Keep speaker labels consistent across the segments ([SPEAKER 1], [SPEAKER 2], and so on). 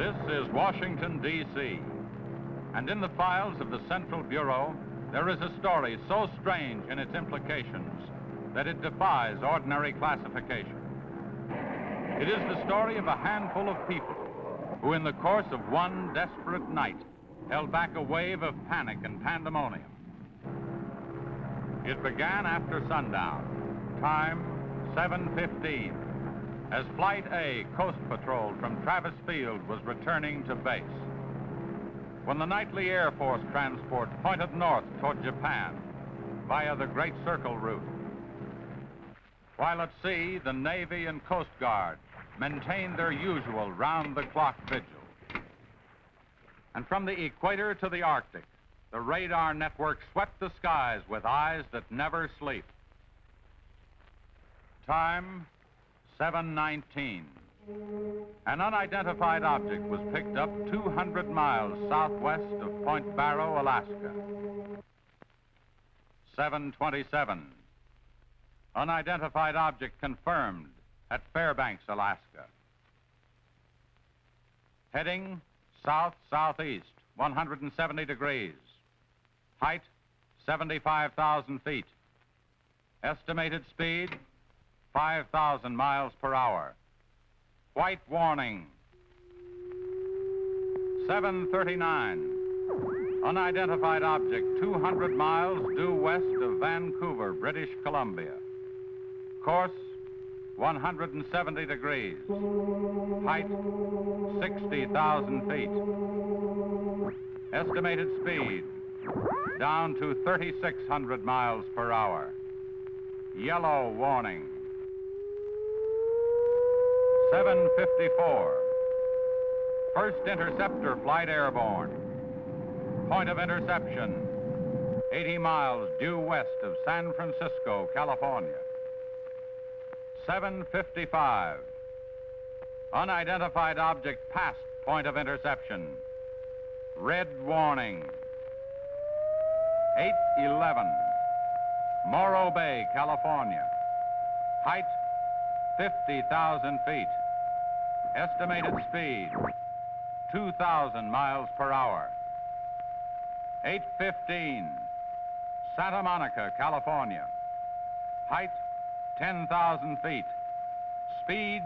[SPEAKER 1] This is Washington, D.C., and in the files of the Central Bureau, there is a story so strange in its implications that it defies ordinary classification. It is the story of a handful of people who, in the course of one desperate night, held back a wave of panic and pandemonium. It began after sundown, time 7:15, as Flight A Coast Patrol from Travis Field was returning to base. When the nightly Air Force transport pointed north toward Japan via the Great Circle route. While at sea, the Navy and Coast Guard maintained their usual round-the-clock vigil. And from the equator to the Arctic, the radar network swept the skies with eyes that never sleep. Time, 7:19. An unidentified object was picked up 200 miles southwest of Point Barrow, Alaska. 7:27. Unidentified object confirmed at Fairbanks, Alaska. Heading south-southeast, 170 degrees. Height, 75,000 feet. Estimated speed, 5,000 miles per hour. White warning. 7:39. Unidentified object 200 miles due west of Vancouver, British Columbia. Course 170 degrees. Height 60,000 feet. Estimated speed down to 3,600 miles per hour. Yellow warning. 7:54. First interceptor flight airborne. Point of interception, 80 miles due west of San Francisco, California. 7:55. Unidentified object past point of interception. Red warning. 8:11. Morro Bay, California. Height, 50,000 feet. Estimated speed, 2,000 miles per hour. 8:15. Santa Monica, California. Height, 10,000 feet. Speed,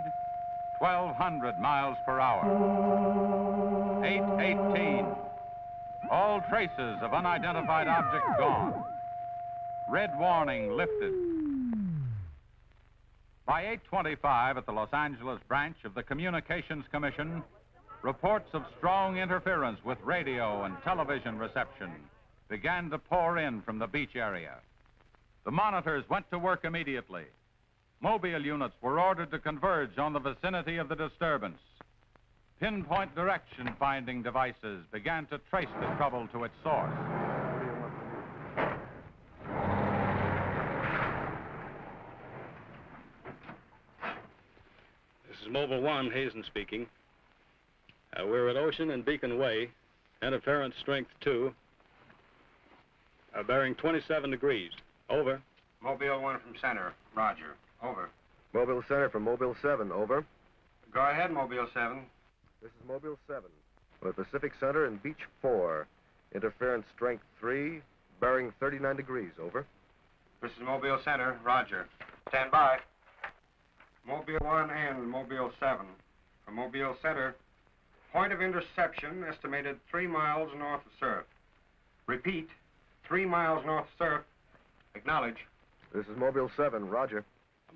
[SPEAKER 1] 1,200 miles per hour. 8:18. All traces of unidentified object gone. Red warning lifted. By 8:25 at the Los Angeles branch of the Communications Commission, reports of strong interference with radio and television reception began to pour in from the beach area. The monitors went to work immediately. Mobile units were ordered to converge on the vicinity of the disturbance. Pinpoint direction-finding devices began to trace the trouble to its source.
[SPEAKER 2] This is Mobile 1, Hazen speaking. We're at Ocean and Beacon Way, interference strength 2, bearing 27 degrees. Over.
[SPEAKER 3] Mobile 1 from center, roger. Over.
[SPEAKER 4] Mobile Center from Mobile 7, over.
[SPEAKER 3] Go ahead, Mobile 7.
[SPEAKER 4] This is Mobile 7. With Pacific Center and Beach 4. Interference strength 3, bearing 39 degrees, over.
[SPEAKER 3] This is Mobile Center, roger. Stand by. Mobile 1 and Mobile 7. From Mobile Center, point of interception estimated 3 miles north of surf. Repeat, 3 miles north of surf. Acknowledge.
[SPEAKER 4] This is Mobile 7, roger.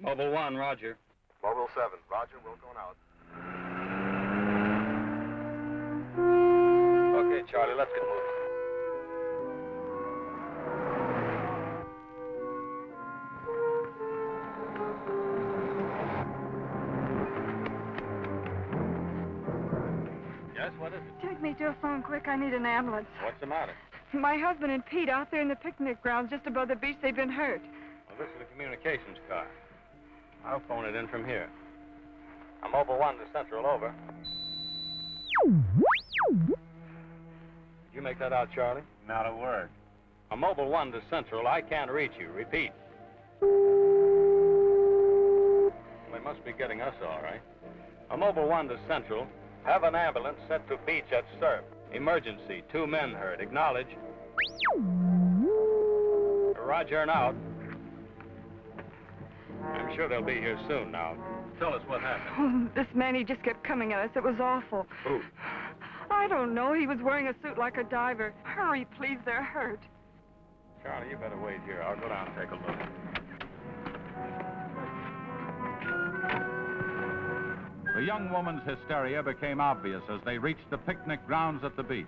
[SPEAKER 2] Mobile 1, roger.
[SPEAKER 4] Mobile 7, roger, we're going out.
[SPEAKER 2] Okay, Charlie, let's get moving. Yes, what is it?
[SPEAKER 5] Take me to a phone quick. I need an ambulance.
[SPEAKER 2] What's the matter?
[SPEAKER 5] My husband and Pete out there in the picnic grounds just above the beach, they've been hurt.
[SPEAKER 2] Well, this is the communications car. I'll phone it in from here. I'm Mobile 1 to Central, over. Did you make that out, Charlie?
[SPEAKER 3] Not a word.
[SPEAKER 2] I'm Mobile 1 to Central. I can't reach you. Repeat. They must be getting us all right. I'm Mobile 1 to Central. Have an ambulance sent to beach at Surf. Emergency. 2 men hurt. Acknowledge. Roger and out. I'm sure they'll be here soon now. Tell us what happened.
[SPEAKER 5] Oh, this man, he just kept coming at us. It was awful.
[SPEAKER 2] Who?
[SPEAKER 5] I don't know. He was wearing a suit like a diver. Hurry, please. They're hurt.
[SPEAKER 2] Charlie, you better wait here. I'll go down and take a look.
[SPEAKER 1] The young woman's hysteria became obvious as they reached the picnic grounds at the beach.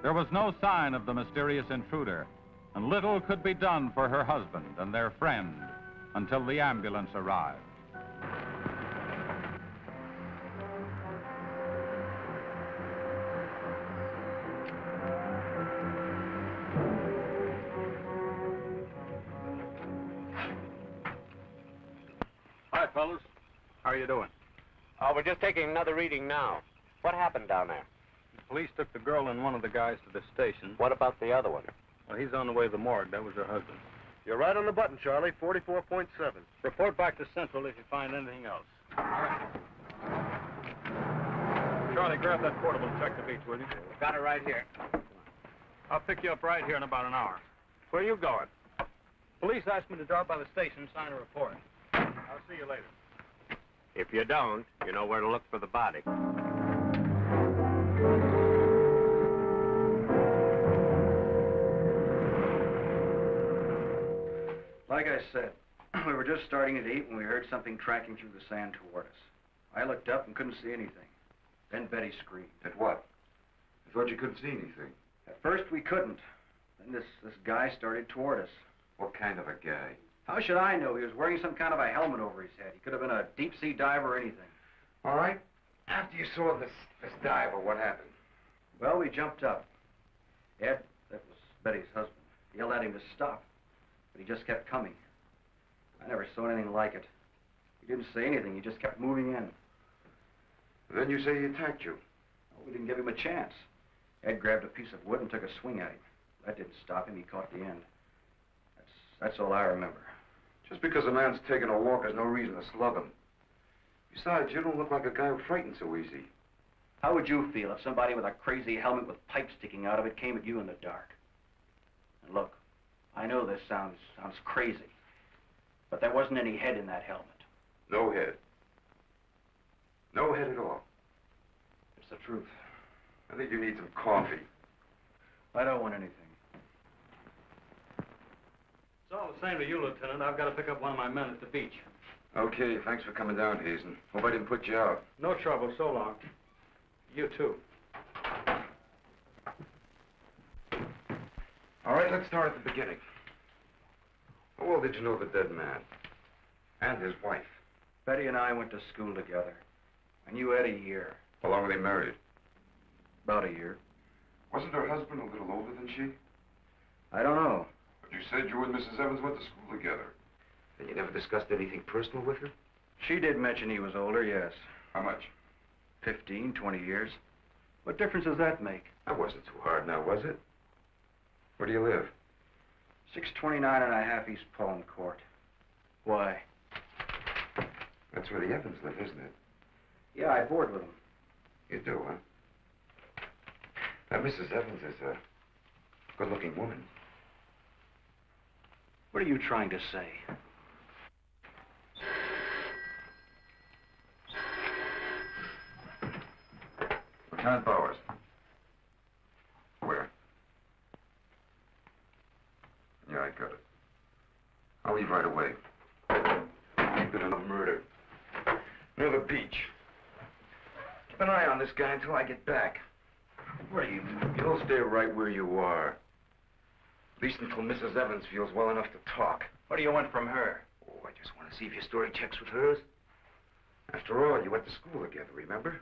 [SPEAKER 1] There was no sign of the mysterious intruder, and little could be done for her husband and their friend until the ambulance arrived.
[SPEAKER 2] Hi, fellas. How are you doing?
[SPEAKER 6] Oh, we're just taking another reading now. What happened down there?
[SPEAKER 2] The police took the girl and one of the guys to the station.
[SPEAKER 6] What about the other one?
[SPEAKER 2] Well, he's on the way to the morgue. That was her husband.
[SPEAKER 4] You're right on the button, Charlie. 44.7.
[SPEAKER 2] Report back to Central if you find anything else. All right. Charlie, grab that portable and check the beach, will you?
[SPEAKER 6] Got it right here.
[SPEAKER 2] I'll pick you up right here in about an hour.
[SPEAKER 6] Where are you going?
[SPEAKER 2] Police asked me to drop by the station and sign a report. I'll see you later.
[SPEAKER 6] If you don't, you know where to look for the body.
[SPEAKER 7] Like I said, we were just starting to eat when we heard something tracking through the sand toward us. I looked up and couldn't see anything. Then Betty screamed.
[SPEAKER 3] At what? I thought you couldn't see anything.
[SPEAKER 7] At first we couldn't. Then this guy started toward us.
[SPEAKER 3] What kind of a guy?
[SPEAKER 7] How should I know? He was wearing some kind of a helmet over his head. He could have been a deep-sea diver or anything.
[SPEAKER 3] All right. After you saw this diver, what happened?
[SPEAKER 7] Well, we jumped up. Ed, that was Betty's husband, yelled at him to stop. But he just kept coming. I never saw anything like it. He didn't say anything. He just kept moving in.
[SPEAKER 3] Then you say he attacked you.
[SPEAKER 7] Well, we didn't give him a chance. Ed grabbed a piece of wood and took a swing at him. That didn't stop him. He caught the end. That's all I remember.
[SPEAKER 3] Just because a man's taking a walk is no reason to slug him. Besides, you don't look like a guy who frightens so easy.
[SPEAKER 7] How would you feel if somebody with a crazy helmet with pipes sticking out of it came at you in the dark? And look, I know this sounds crazy, but there wasn't any head in that helmet.
[SPEAKER 3] No head. No head at all.
[SPEAKER 7] It's the truth.
[SPEAKER 3] I think you need some coffee.
[SPEAKER 7] I don't want anything.
[SPEAKER 2] It's all the same to you, Lieutenant. I've got to pick up one of my men at the beach.
[SPEAKER 3] Okay, thanks for coming down, Hazen. Hope I didn't put you out.
[SPEAKER 2] No trouble. So long. You too.
[SPEAKER 3] All right, let's start at the beginning. How well did you know the dead man? And his wife?
[SPEAKER 7] Betty and I went to school together. I knew Ed a year.
[SPEAKER 3] How long were they married?
[SPEAKER 7] About a year.
[SPEAKER 3] Wasn't her husband a little older than she?
[SPEAKER 7] I don't know.
[SPEAKER 3] But you said you and Mrs. Evans went to school together. And you never discussed anything personal with her?
[SPEAKER 7] She did mention he was older, yes.
[SPEAKER 3] How much?
[SPEAKER 7] 15, 20 years. What difference does that make?
[SPEAKER 3] That wasn't too hard now, was it? Where do you live?
[SPEAKER 7] 629 and a half East Palm Court. Why?
[SPEAKER 3] That's where the Evans live, isn't it?
[SPEAKER 7] Yeah, I board with them.
[SPEAKER 3] You do, huh? Now, Mrs. Evans is a good-looking woman.
[SPEAKER 7] What are you trying to say?
[SPEAKER 3] Lieutenant Bowers. Where? Yeah, I got it. I'll leave right away. Keep it in a murder. Near the beach. Keep an eye on this guy until I get back.
[SPEAKER 7] What are you?
[SPEAKER 3] You'll stay right where you are. At least until Mrs. Evans feels well enough to talk.
[SPEAKER 7] What do you want from her?
[SPEAKER 3] Oh, I just want to see if your story checks with hers. After all, you went to school together, remember?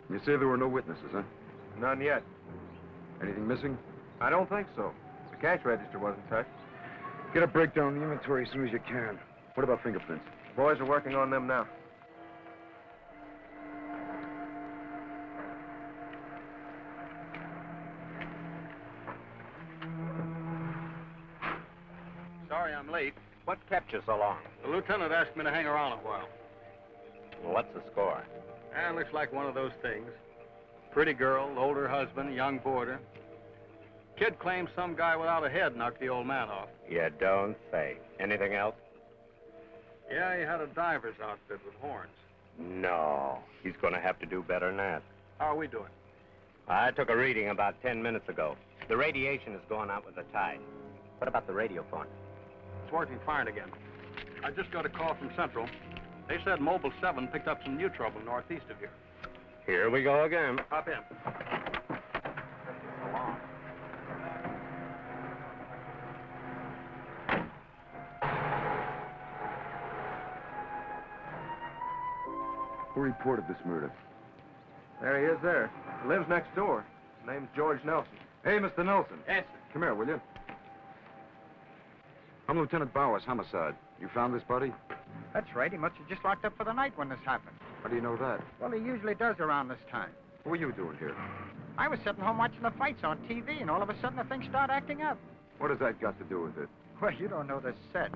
[SPEAKER 3] You say there were no witnesses, huh?
[SPEAKER 4] None yet.
[SPEAKER 3] Anything missing?
[SPEAKER 4] I don't think so. The cash register wasn't touched.
[SPEAKER 3] Get a breakdown of the inventory as soon as you can. What about fingerprints?
[SPEAKER 4] Boys are working on them now.
[SPEAKER 2] late.
[SPEAKER 6] What kept you so long?
[SPEAKER 2] The lieutenant asked me to hang around a while.
[SPEAKER 6] Well, what's the score?
[SPEAKER 2] Looks like one of those things. Pretty girl, older husband, young boarder. Kid claims some guy without a head knocked the old man off.
[SPEAKER 6] You don't say. Anything else?
[SPEAKER 2] Yeah, he had a diver's outfit with horns.
[SPEAKER 6] No. He's going to have to do better than that.
[SPEAKER 2] How are we doing?
[SPEAKER 6] I took a reading about 10 minutes ago. The radiation is going out with the tide. What about the radio phone?
[SPEAKER 2] It's working fine again. I just got a call from Central. They said Mobile 7 picked up some new trouble northeast of here.
[SPEAKER 6] Here we go again.
[SPEAKER 2] Hop in.
[SPEAKER 4] Who reported this murder? There he is there. He lives next door. His name's George Nelson. Hey, Mr. Nelson.
[SPEAKER 2] Yes, sir.
[SPEAKER 4] Come here, will you? I'm Lieutenant Bowers, homicide. You found this buddy?
[SPEAKER 8] That's right. He must have just locked up for the night when this happened.
[SPEAKER 4] How do you know that?
[SPEAKER 8] Well, he usually does around this time.
[SPEAKER 4] What were you doing here?
[SPEAKER 8] I was sitting home watching the fights on TV, and all of a sudden the thing started acting up.
[SPEAKER 4] What has that got to do with it?
[SPEAKER 8] Well, you don't know the set.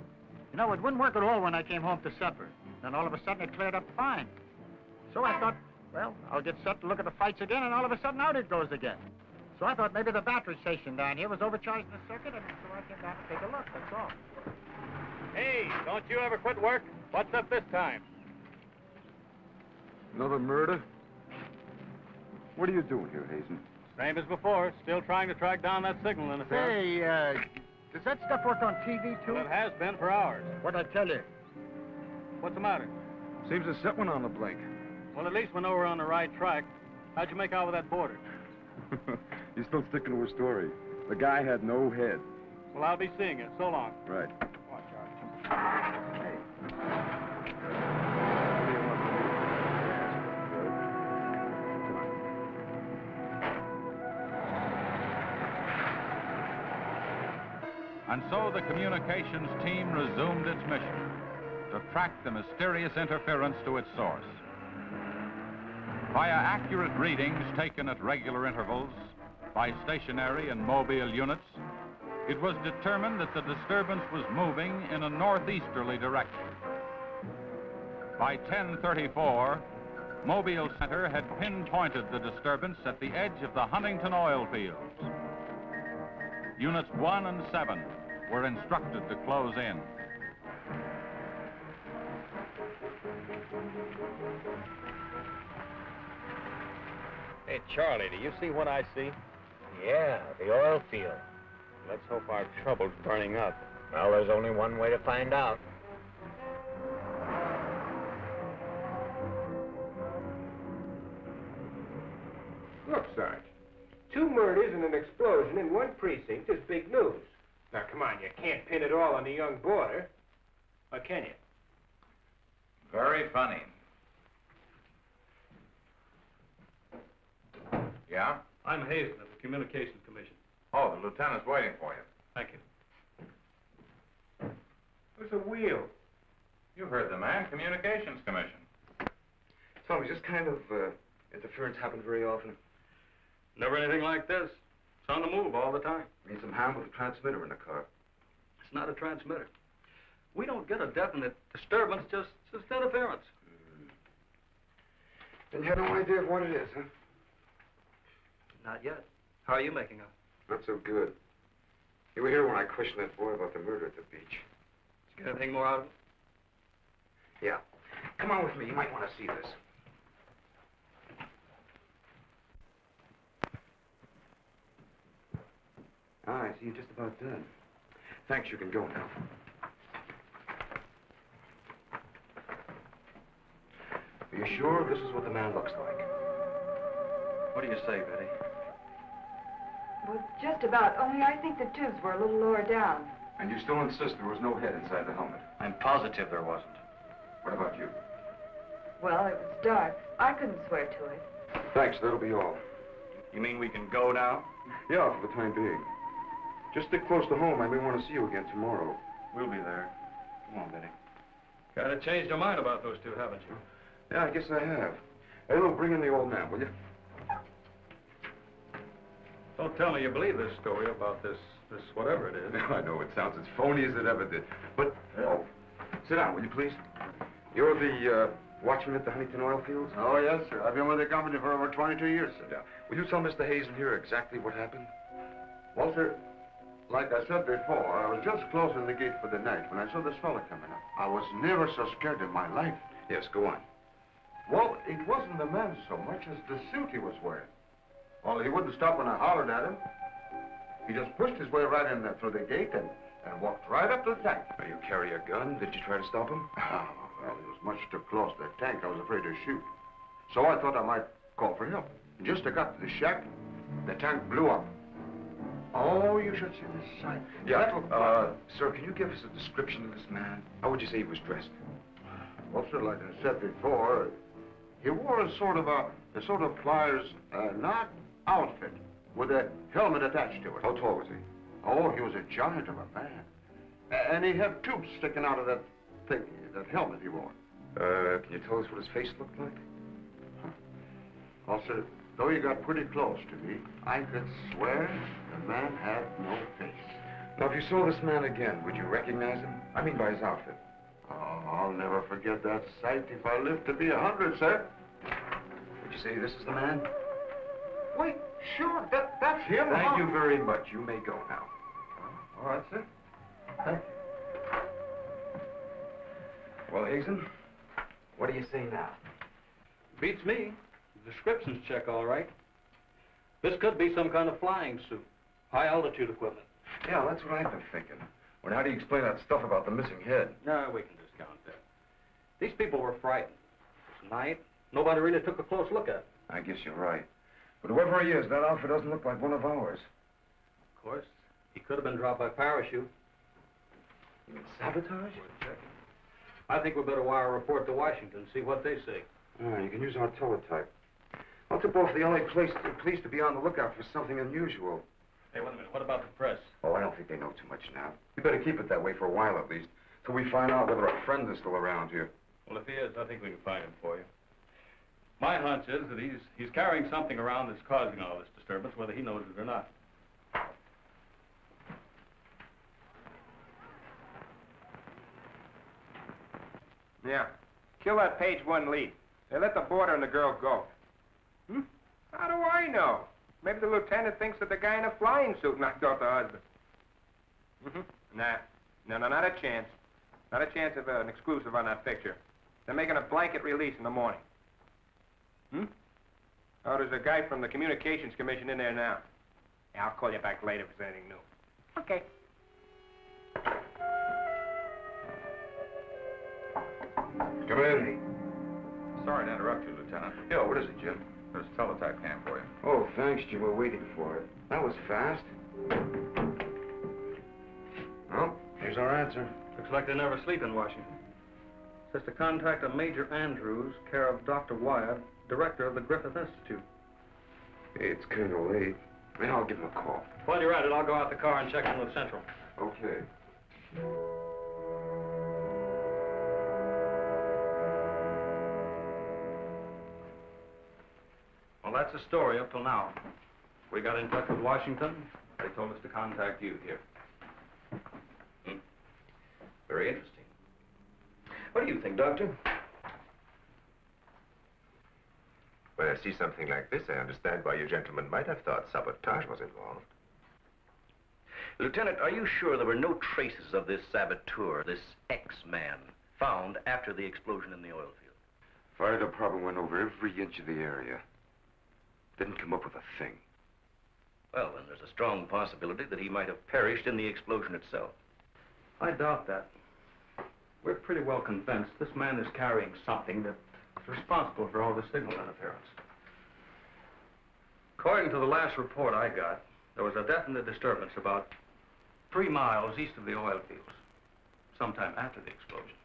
[SPEAKER 8] You know, it wouldn't work at all when I came home to supper. Then all of a sudden it cleared up fine. So I thought, well, I'll get set to look at the fights again, and all of a sudden out it goes again. So I thought maybe the battery station down here was overcharging the circuit, and so I came down to take a look, that's all.
[SPEAKER 2] Hey, don't you ever quit work? What's up this time?
[SPEAKER 4] Another murder? What are you doing here, Hazen?
[SPEAKER 2] Same as before. Still trying to track down that signal interference.
[SPEAKER 8] Hey, does that stuff work on TV, too?
[SPEAKER 2] Well, it has been for hours.
[SPEAKER 8] What'd I tell you?
[SPEAKER 2] What's the matter?
[SPEAKER 4] Seems to set one on the blink.
[SPEAKER 2] Well, at least we know we're on the right track. How'd you make out with that boarder?
[SPEAKER 4] You're still sticking to a story. The guy had no head.
[SPEAKER 2] Well, I'll be seeing you. So long.
[SPEAKER 4] Right.
[SPEAKER 2] Watch out.
[SPEAKER 8] Hey.
[SPEAKER 1] And so the communications team resumed its mission to track the mysterious interference to its source. Via accurate readings taken at regular intervals by stationary and mobile units, it was determined that the disturbance was moving in a northeasterly direction. By 10:34, Mobile Center had pinpointed the disturbance at the edge of the Huntington oil fields. Units 1 and 7 were instructed to close in.
[SPEAKER 6] Hey, Charlie, do you see what I see?
[SPEAKER 9] Yeah, the oil field.
[SPEAKER 6] Let's hope our trouble's burning up.
[SPEAKER 9] Well, there's only one way to find out.
[SPEAKER 10] Look, Sarge. 2 murders and an explosion in one precinct is big news. Now, come on, you can't pin it all on the young boarder. Or can you?
[SPEAKER 1] Very funny. Yeah?
[SPEAKER 2] I'm Hazen of the Communications Commission.
[SPEAKER 1] Oh, the lieutenant's waiting for you.
[SPEAKER 2] Thank you.
[SPEAKER 10] What's a wheel?
[SPEAKER 1] You heard the man, Communications Commission.
[SPEAKER 7] Tommy, this kind of interference happen very often?
[SPEAKER 2] Never anything like this. It's on the move all the time.
[SPEAKER 7] I mean, some ham with a transmitter in the car.
[SPEAKER 2] It's not a transmitter. We don't get a definite disturbance, just interference.
[SPEAKER 7] Then you have no idea of what it is, huh?
[SPEAKER 2] Not yet. How are you making out?
[SPEAKER 7] Not so good. You were here when I questioned that boy about the murder at the beach.
[SPEAKER 2] Did you get anything more out of it?
[SPEAKER 7] Yeah. Come on with me. You might want to see this. Ah, I see you're just about done. Thanks, you can go now. Are you sure this is what the man looks like? What do you say, Betty?
[SPEAKER 5] Well, just about, only I think the tubes were a little lower down.
[SPEAKER 4] And you still insist there was no head inside the helmet?
[SPEAKER 7] I'm positive there wasn't.
[SPEAKER 4] What about you?
[SPEAKER 5] Well, it was dark. I couldn't swear to it.
[SPEAKER 4] Thanks, that'll be all.
[SPEAKER 7] You mean we can go now?
[SPEAKER 4] Yeah, for the time being. Just stick close to home. I may want to see you again tomorrow.
[SPEAKER 7] We'll be there. Come on, Betty.
[SPEAKER 2] Kind of changed your mind about those two, haven't you?
[SPEAKER 4] Yeah, I guess I have. Hey, look, bring in the old man, will you?
[SPEAKER 2] Don't tell me you believe this story about this This whatever it is.
[SPEAKER 11] I know, it sounds as phony as it ever did. But, oh, sit down, will you please? You're the, watchman at the Huntington oil fields?
[SPEAKER 3] Oh, yes, sir. I've been with the company for over 22 years, sir.
[SPEAKER 11] Yeah. Will you tell Mr. Hazen here exactly what happened?
[SPEAKER 3] Well, sir, like I said before, I was just closing the gate for the night when I saw this fella coming up. I was never so scared in my life.
[SPEAKER 11] Yes, go on.
[SPEAKER 3] Well, it wasn't the man so much as the suit he was wearing. Well, he wouldn't stop when I hollered at him. He just pushed his way right in there through the gate and walked right up to the tank.
[SPEAKER 11] Now, you carry a gun? Did you try to stop him?
[SPEAKER 3] Oh, well, he was much too close to the tank. I was afraid to shoot. So I thought I might call for help. And just as I got to the shack, the tank blew up. Oh, you should see the sight.
[SPEAKER 11] Yeah, sir, can you give us a description of this man? How would you say he was dressed?
[SPEAKER 3] Well, sir, like I said before, he wore a sort of pliers, not outfit, with a helmet attached to it.
[SPEAKER 11] How tall was he?
[SPEAKER 3] Oh, he was a giant of a man. And he had tubes sticking out of that thing, that helmet he wore.
[SPEAKER 11] Can you tell us what his face looked like?
[SPEAKER 3] Huh. Well, sir, though he got pretty close to me, I could swear the man had no face.
[SPEAKER 11] Now, if you saw this man again, would you recognize him? I mean by his outfit.
[SPEAKER 3] Oh, I'll never forget that sight if I live to be 100, sir.
[SPEAKER 11] Would you say this is the man?
[SPEAKER 3] Wait, sure, that's him.
[SPEAKER 11] Thank you very much. You may go now.
[SPEAKER 3] All right, sir. Thank you.
[SPEAKER 11] Well, Hazen, what do you say now?
[SPEAKER 2] Beats me. The descriptions check all right. This could be some kind of flying suit. High-altitude equipment.
[SPEAKER 11] Yeah, that's what I've been thinking. Well, how do you explain that stuff about the missing head?
[SPEAKER 2] No, we can discount that. These people were frightened. It's night. Nobody really took a close look at it.
[SPEAKER 11] I guess you're right. But whoever he is, that outfit doesn't look like one of ours.
[SPEAKER 2] Of course, he could have been dropped by parachute.
[SPEAKER 11] You mean sabotage?
[SPEAKER 2] I think we better wire a report to Washington, see what they say.
[SPEAKER 11] You can use our teletype. I'll tip off the LA police to be on the lookout for something unusual.
[SPEAKER 2] Hey, wait a minute. What about the press?
[SPEAKER 11] Oh, I don't think they know too much now. We better keep it that way for a while at least, till we find out whether our friend is still around here.
[SPEAKER 2] Well, if he is, I think we can find him for you. My hunch is that he's carrying something around that's causing all this disturbance, whether he knows it or not.
[SPEAKER 10] Yeah. Kill that page 1 lead. They let the boarder and the girl go. Hmm? How do I know? Maybe the lieutenant thinks that the guy in a flying suit knocked off the husband. Nah. No, not a chance. Not a chance of an exclusive on that picture. They're making a blanket release in the morning. Oh, there's a guy from the Communications Commission in there now. Yeah, I'll call you back later if there's anything new. Okay.
[SPEAKER 11] Come in.
[SPEAKER 1] Sorry to interrupt you, Lieutenant.
[SPEAKER 11] Yeah, what is it, Jim?
[SPEAKER 1] There's a teletype cam for you.
[SPEAKER 11] Oh, thanks, Jim. We're waiting for it. That was fast. Well, here's our answer.
[SPEAKER 2] Looks like they never sleep in Washington. Says to contact a Major Andrews, care of Dr. Wyatt, director of the Griffith Institute.
[SPEAKER 11] Hey, it's kind of late. Maybe I'll give him a call.
[SPEAKER 2] While you're at it, I'll go out the car and check in with Central.
[SPEAKER 11] Okay.
[SPEAKER 2] Well, that's the story up till now. We got in touch with Washington. They told us to contact you here.
[SPEAKER 7] Very interesting. What do you think, Doctor?
[SPEAKER 12] When I see something like this, I understand why you gentlemen might have thought sabotage was involved.
[SPEAKER 7] Lieutenant, are you sure there were no traces of this saboteur, this X-man, found after the explosion in the oil field?
[SPEAKER 11] Fire department went over every inch of the area. Didn't come up with a thing.
[SPEAKER 7] Well, then there's a strong possibility that he might have perished in the explosion itself.
[SPEAKER 2] I doubt that. We're pretty well convinced this man is carrying something that's responsible for all the signal interference. According to the last report I got, there was a definite disturbance about 3 miles east of the oil fields, sometime after the explosion.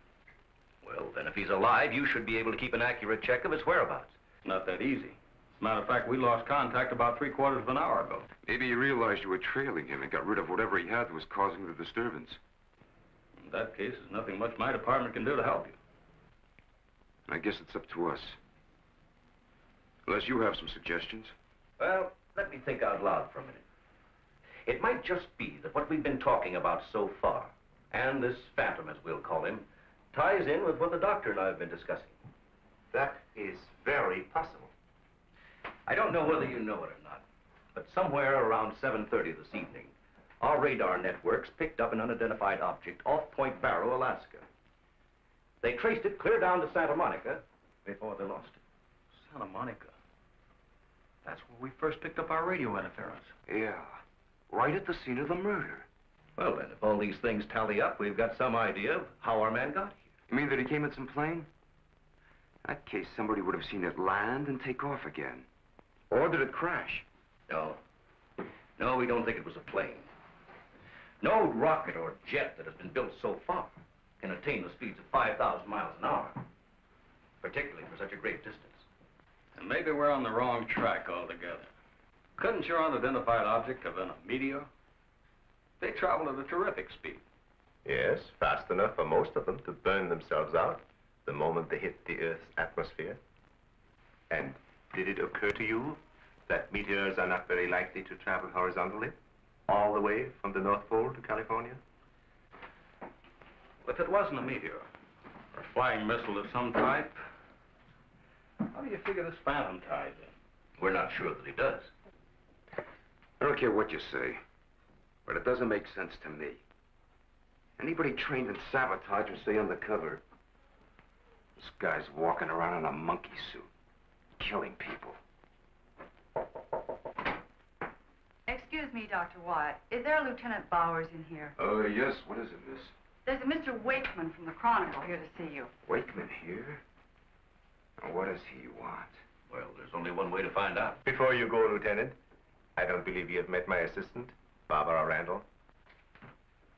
[SPEAKER 7] Well, then if he's alive, you should be able to keep an accurate check of his whereabouts.
[SPEAKER 2] Not that easy. As a matter of fact, we lost contact about 3/4 of an hour ago.
[SPEAKER 11] Maybe you realized you were trailing him and got rid of whatever he had that was causing the disturbance.
[SPEAKER 2] In that case, there's nothing much my department can do to help you.
[SPEAKER 11] I guess it's up to us. Unless you have some suggestions.
[SPEAKER 7] Well, let me think out loud for a minute.
[SPEAKER 13] It might just be that what we've been talking about so far, and this phantom, as we'll call him, ties in with what the doctor and I have been discussing.
[SPEAKER 12] That is very possible.
[SPEAKER 13] I don't know whether you know it or not, but somewhere around 7:30 this evening, our radar networks picked up an unidentified object off Point Barrow, Alaska. They traced it clear down to Santa Monica before they lost it.
[SPEAKER 7] Santa Monica? That's where we first picked up our radio interference.
[SPEAKER 11] Yeah, right at the scene of the murder.
[SPEAKER 13] Well, then, if all these things tally up, we've got some idea of how our man got here.
[SPEAKER 11] You mean that he came in some plane? In that case, somebody would have seen it land and take off again. Or did it crash?
[SPEAKER 13] No. No, we don't think it was a plane. No rocket or jet that has been built so far can attain the speeds of 5,000 miles an hour, particularly for such a great distance.
[SPEAKER 2] And maybe we're on the wrong track altogether. Couldn't your unidentified object have been a meteor? They travel at a terrific speed.
[SPEAKER 12] Yes, fast enough for most of them to burn themselves out the moment they hit the Earth's atmosphere. And did it occur to you that meteors are not very likely to travel horizontally, all the way from the North Pole to California?
[SPEAKER 2] If it wasn't a meteor, or a flying missile of some type, how do you figure this phantom ties in?
[SPEAKER 13] We're not sure that he does.
[SPEAKER 11] I don't care what you say, but it doesn't make sense to me. Anybody trained in sabotage would stay undercover. This guy's walking around in a monkey suit, killing people.
[SPEAKER 14] Excuse me, Dr. Wyatt. Is there a Lieutenant Bowers in here?
[SPEAKER 11] Oh, yes. What is it, miss?
[SPEAKER 14] There's a Mr. Wakeman from the Chronicle here to see you.
[SPEAKER 11] Wakeman here? And what does he want?
[SPEAKER 13] Well, there's only one way to find out.
[SPEAKER 12] Before you go, Lieutenant, I don't believe you have met my assistant, Barbara Randall.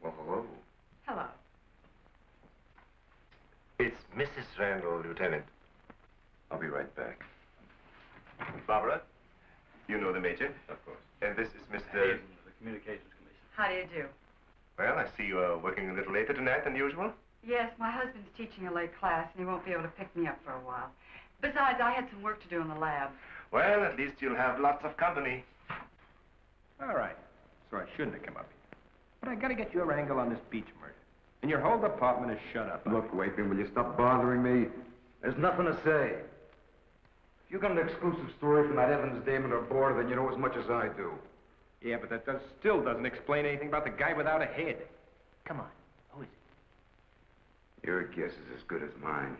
[SPEAKER 11] Well, hello.
[SPEAKER 14] Hello.
[SPEAKER 12] It's Mrs. Randall, Lieutenant.
[SPEAKER 11] I'll be right back.
[SPEAKER 12] Barbara, you know the Major.
[SPEAKER 2] Of course.
[SPEAKER 12] And this is Mr.
[SPEAKER 2] Hazen, the Communications Commission.
[SPEAKER 14] How do you do?
[SPEAKER 12] Well, I see you are working a little later tonight than usual.
[SPEAKER 14] Yes, my husband's teaching a late class, and he won't be able to pick me up for a while. Besides, I had some work to do in the lab.
[SPEAKER 12] Well, at least you'll have lots of company.
[SPEAKER 10] All right. So I shouldn't have come up here. But I gotta get your angle on this Beach murder. And your whole department is shut up.
[SPEAKER 11] Look, Wakeman, will you stop bothering me? There's nothing to say. If you got an exclusive story from that Evans Damon or Border, then you know as much as I do.
[SPEAKER 10] Yeah, but that still doesn't explain anything about the guy without a head. Come on. Who is it?
[SPEAKER 11] Your guess is as good as mine.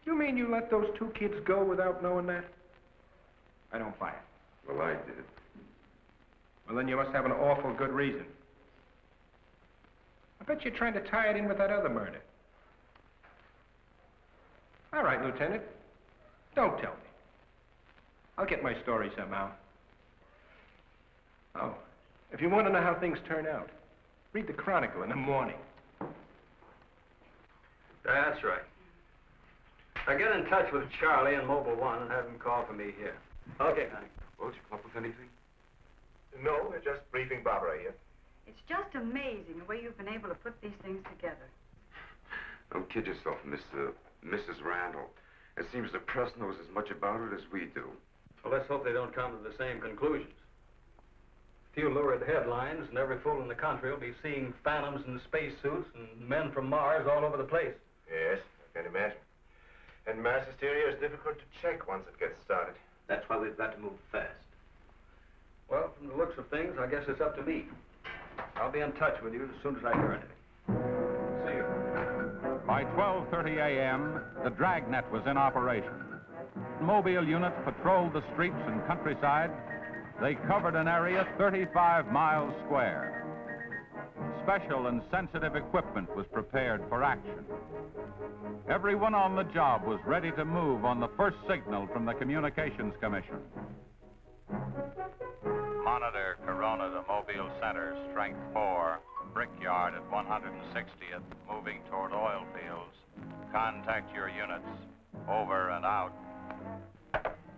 [SPEAKER 10] You mean you let those two kids go without knowing that? I don't buy it.
[SPEAKER 11] Well, I did.
[SPEAKER 10] Well, then you must have an awful good reason. I bet you're trying to tie it in with that other murder. All right, Lieutenant. Don't tell me. I'll get my story somehow. Oh, if you want to know how things turn out, read the Chronicle in the morning.
[SPEAKER 2] That's right. Now get in touch with Charlie in Mobile 1 and have him call for me here. Okay, honey.
[SPEAKER 11] Well, did you come up with anything?
[SPEAKER 12] No, we're just briefing Barbara here.
[SPEAKER 14] It's just amazing the way you've been able to put these things together.
[SPEAKER 11] Don't kid yourself, Mrs. Randall. It seems the press knows as much about it as we do.
[SPEAKER 2] Well, let's hope they don't come to the same conclusions. A few lurid headlines, and every fool in the country will be seeing phantoms in spacesuits and men from Mars all over the place.
[SPEAKER 12] Yes, I can imagine. And mass hysteria is difficult to check once it gets started.
[SPEAKER 13] That's why we've got to move fast.
[SPEAKER 2] Well, from the looks of things, I guess it's up to me. I'll be in touch with you as soon as I hear anything. See you.
[SPEAKER 1] By 12:30 a.m., the dragnet was in operation. Mobile units patrolled the streets and countryside. They covered an area 35 miles square. Special and sensitive equipment was prepared for action. Everyone on the job was ready to move on the first signal from the Communications Commission. Monitor Corona to Mobile Center, strength 4, brickyard at 160th, moving toward oil fields. Contact your units. Over and out.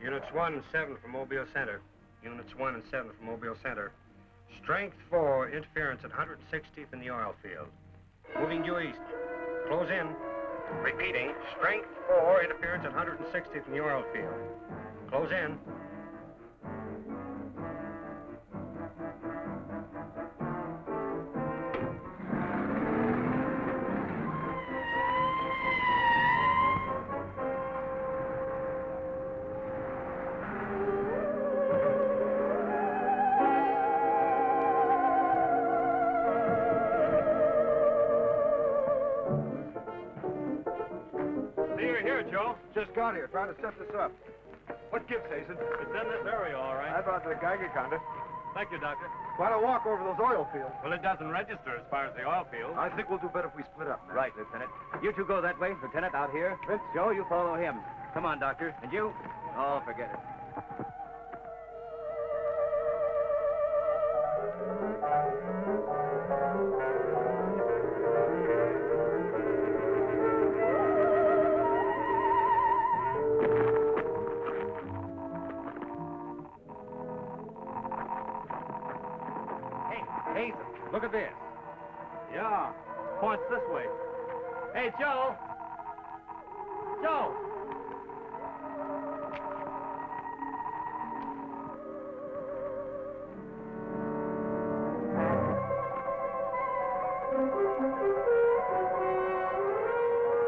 [SPEAKER 3] Units 1 and 7 from Mobile Center. Units 1 and 7 from Mobile Center. Strength 4, interference at 160th in the oil field. Moving due east. Close in. Repeating, strength 4, interference at 160th in the oil field. Close in.
[SPEAKER 1] you here, Joe?
[SPEAKER 15] Just got here, trying to set this up. What gives, Hazen?
[SPEAKER 1] It's in this area, all right.
[SPEAKER 15] I brought the Geiger counter.
[SPEAKER 1] Thank you, Doctor.
[SPEAKER 15] Quite a walk over those oil fields.
[SPEAKER 1] Well, it doesn't register as far as the oil field.
[SPEAKER 15] I think we'll do better if we split up, man.
[SPEAKER 16] Right, Lieutenant. You two go that way. Lieutenant, out here.
[SPEAKER 15] Vince.
[SPEAKER 16] Joe, you follow him. Come on, Doctor. And you? Oh, forget it.
[SPEAKER 1] Hazen, look at this. Yeah, points this way. Hey, Joe! Joe!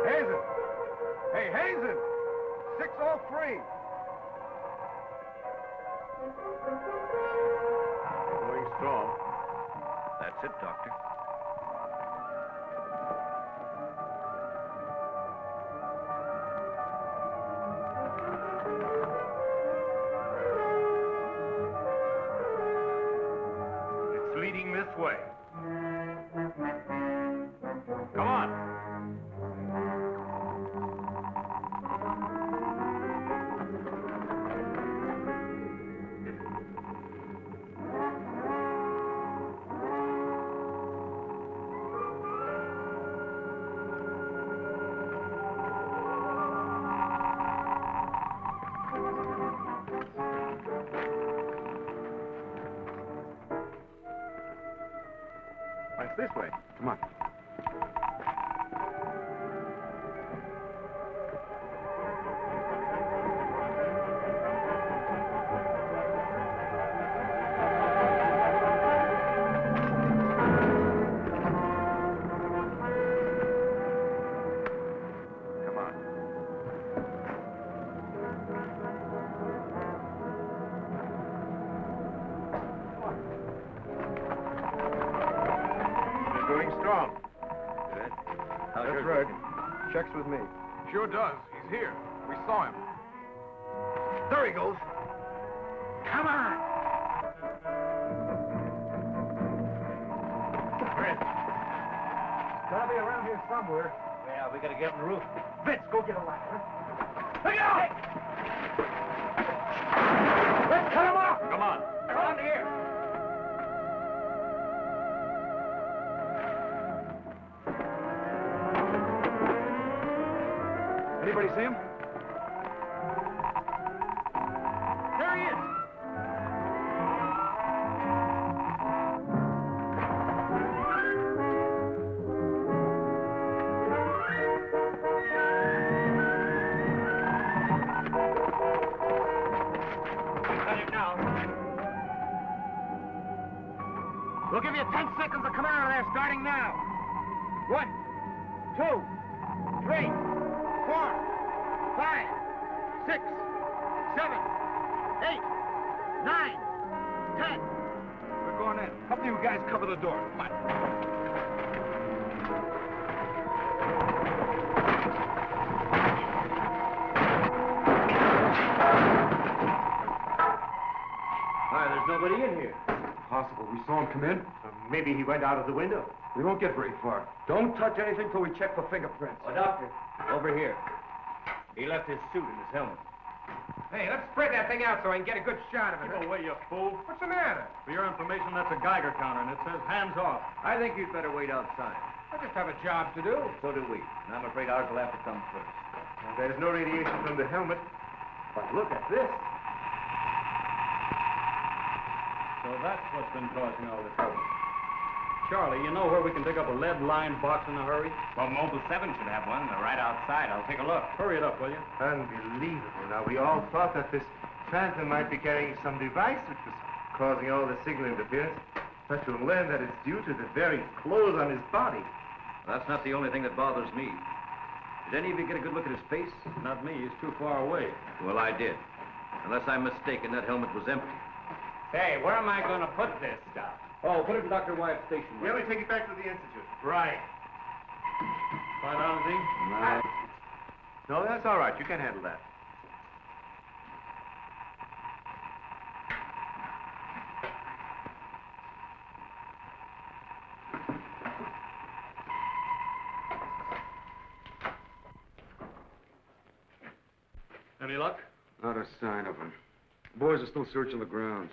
[SPEAKER 15] Hazen! Hey, Hazen! 603!
[SPEAKER 1] Going strong.
[SPEAKER 16] That's it, Doctor.
[SPEAKER 1] It's leading this way. Come on.
[SPEAKER 15] It's this way. Come on. That's right. Checks with me.
[SPEAKER 17] Sure does. He's here. We saw him.
[SPEAKER 15] There he goes.
[SPEAKER 16] Come on!
[SPEAKER 15] Vince. It's gotta be around here somewhere.
[SPEAKER 16] Yeah, we gotta get on the roof.
[SPEAKER 15] Vince, go get a ladder.
[SPEAKER 16] Look out!
[SPEAKER 15] Let's cut him off!
[SPEAKER 1] Come on.
[SPEAKER 16] Around here.
[SPEAKER 15] Anybody see him?
[SPEAKER 16] There he is.
[SPEAKER 8] Got him now. We'll give you 10 seconds to come out of there, starting now. 1, 2, 3, 4, 5, 6, 7, 8, 9, 10.
[SPEAKER 15] We're going in. Help you guys cover the door. Come on.
[SPEAKER 16] Why, there's nobody in here.
[SPEAKER 15] Possible. We saw him come in.
[SPEAKER 16] Maybe he went out of the window.
[SPEAKER 15] We won't get very far. Don't touch anything till we check for fingerprints.
[SPEAKER 16] Oh, Doctor, over here. He left his suit and his helmet.
[SPEAKER 10] Hey, let's spread that thing out so I can get a good shot of it.
[SPEAKER 1] Keep away, you fool.
[SPEAKER 10] What's the matter?
[SPEAKER 1] For your information, that's a Geiger counter, and it says hands off.
[SPEAKER 16] I think you'd better wait outside.
[SPEAKER 10] I just have a job to do.
[SPEAKER 16] So do we. And I'm afraid ours will have to come first.
[SPEAKER 3] There's no radiation from the helmet. But look at this.
[SPEAKER 1] So that's what's been causing all this trouble. Charlie, you know where we can pick up a lead-lined box in a hurry?
[SPEAKER 6] Well, Mobile 7 should have one. They're right outside. I'll take a look.
[SPEAKER 1] Hurry it up, will you?
[SPEAKER 3] Unbelievable. Now, we all thought that this phantom might be carrying some device which was causing all the signal interference. But you'll learn that it's due to the very clothes on his body.
[SPEAKER 13] That's not the only thing that bothers me. Did any of you get a good look at his face?
[SPEAKER 1] Not me. He's too far away.
[SPEAKER 13] Well, I did. Unless I'm mistaken, that helmet was empty.
[SPEAKER 9] Say, where am I going to put this stuff?
[SPEAKER 13] Oh, put it in Dr. Wyatt's station.
[SPEAKER 3] Yeah, we take it back to the Institute.
[SPEAKER 9] Right.
[SPEAKER 1] Quite honestly?
[SPEAKER 3] Right.
[SPEAKER 12] No, that's all right. You can handle that.
[SPEAKER 2] Any luck?
[SPEAKER 15] Not a sign of him. Boys are still searching the grounds.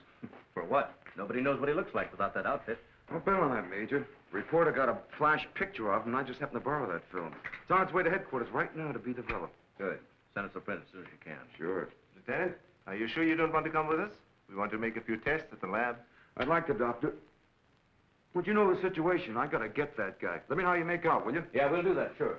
[SPEAKER 13] For what? Nobody knows what he looks like without that outfit.
[SPEAKER 15] I'll bet on that, Major. Reporter got a flash picture of him, and I just happened to borrow that film. It's on its way to headquarters right now to be developed.
[SPEAKER 13] Good. Send us a print as soon as you can.
[SPEAKER 15] Sure.
[SPEAKER 12] Lieutenant, are you sure you don't want to come with us? We want to make a few tests at the lab.
[SPEAKER 15] I'd like to, Doctor. But you know the situation. I gotta get that guy. Let me know how you make out, will you?
[SPEAKER 13] Yeah, we'll do that, sure.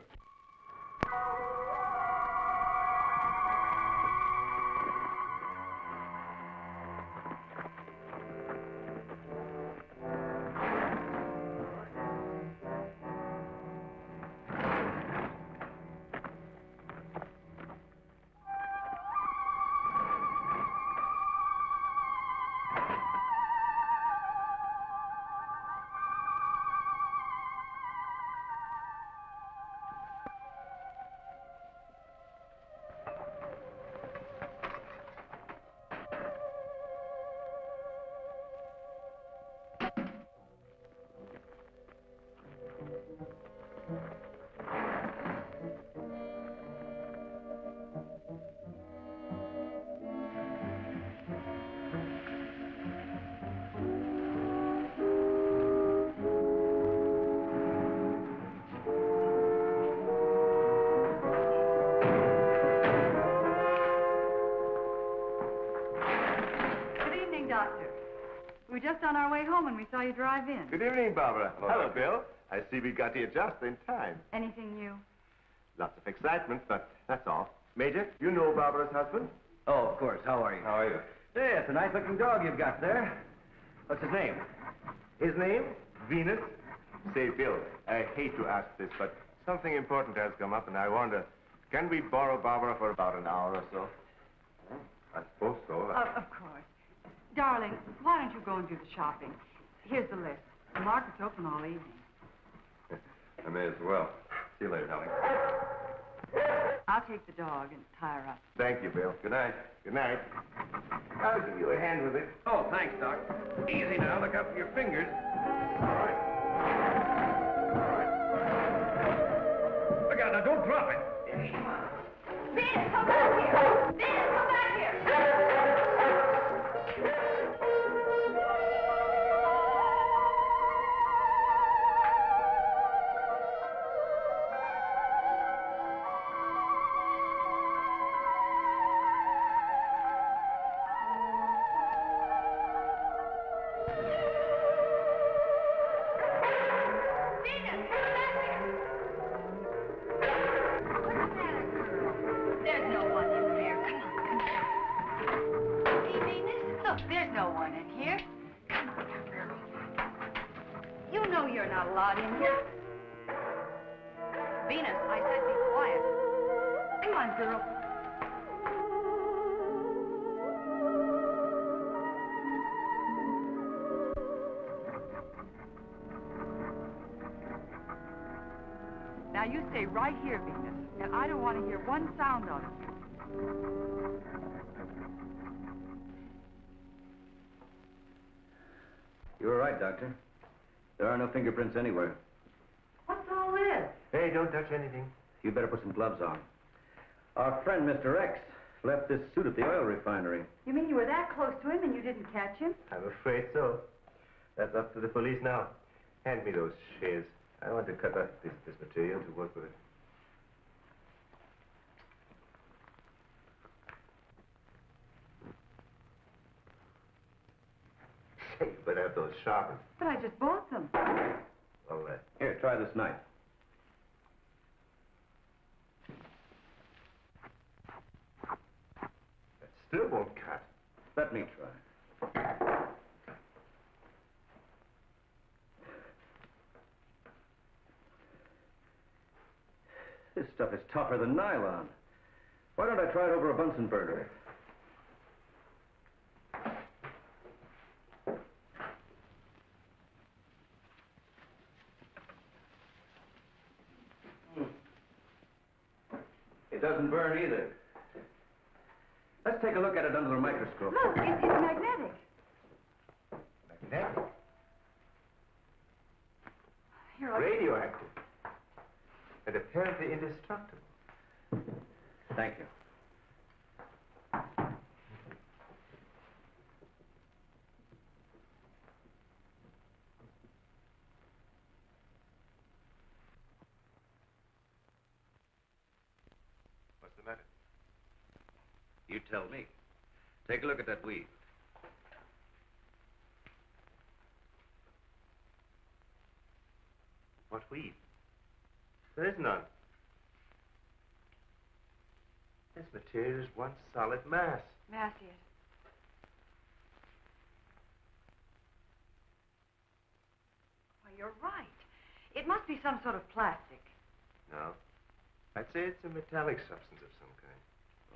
[SPEAKER 14] We were just on our way home when we saw you drive in.
[SPEAKER 12] Good evening, Barbara. Hello, Bill. I see we got here just in time.
[SPEAKER 14] Anything new?
[SPEAKER 12] Lots of excitement, but that's all. Major, you know Barbara's husband?
[SPEAKER 13] Oh, of course. How are you?
[SPEAKER 12] How are you?
[SPEAKER 13] Hey, it's a nice-looking dog you've got there. What's his name?
[SPEAKER 12] His name? Venus. Say, Bill, I hate to ask this, but something important has come up, and I wonder, can we borrow Barbara for about an hour or so? I suppose so.
[SPEAKER 14] Of course. Darling, why don't you go and do the shopping? Here's the list. The market's open all evening.
[SPEAKER 15] I may as well. See you later, darling.
[SPEAKER 14] I'll take the dog and tie her up.
[SPEAKER 12] Thank you, Bill. Good night. Good night. I'll give you a hand with it.
[SPEAKER 13] Oh, thanks, Doc. Easy now. Look out for your fingers.
[SPEAKER 12] All right.
[SPEAKER 13] Look out now. Don't drop it.
[SPEAKER 14] Venus, come back here! Venus, come back here! Now, you stay right here, Venus, and I don't want to hear one sound of it.
[SPEAKER 13] You were right, Doctor. There are no fingerprints anywhere.
[SPEAKER 14] What's all this?
[SPEAKER 12] Hey, don't touch anything.
[SPEAKER 13] You better put some gloves on. Our friend, Mr. X, left this suit at the oil refinery.
[SPEAKER 14] You mean you were that close to him and you didn't catch him?
[SPEAKER 12] I'm afraid so. That's up to the police now. Hand me those shears. I want to cut up this material to work with it. Say, you better have those sharpened.
[SPEAKER 14] But I just bought them.
[SPEAKER 12] All right.
[SPEAKER 13] Here, try this knife.
[SPEAKER 12] That still won't cut.
[SPEAKER 13] Let me try. This stuff is tougher than nylon. Why don't I try it over a Bunsen burner? It doesn't burn either. Let's take a look at it under the microscope.
[SPEAKER 14] Look, it's magnetic.
[SPEAKER 12] Magnetic?
[SPEAKER 14] Here, I'll...
[SPEAKER 12] Radioactive. And apparently indestructible.
[SPEAKER 13] Thank you.
[SPEAKER 12] What's the matter?
[SPEAKER 13] You tell me. Take a look at that weed.
[SPEAKER 12] What weed? There is none. This material is one solid mass.
[SPEAKER 14] May I see it? Why, you're right. It must be some sort of plastic.
[SPEAKER 12] No. I'd say it's a metallic substance of some kind.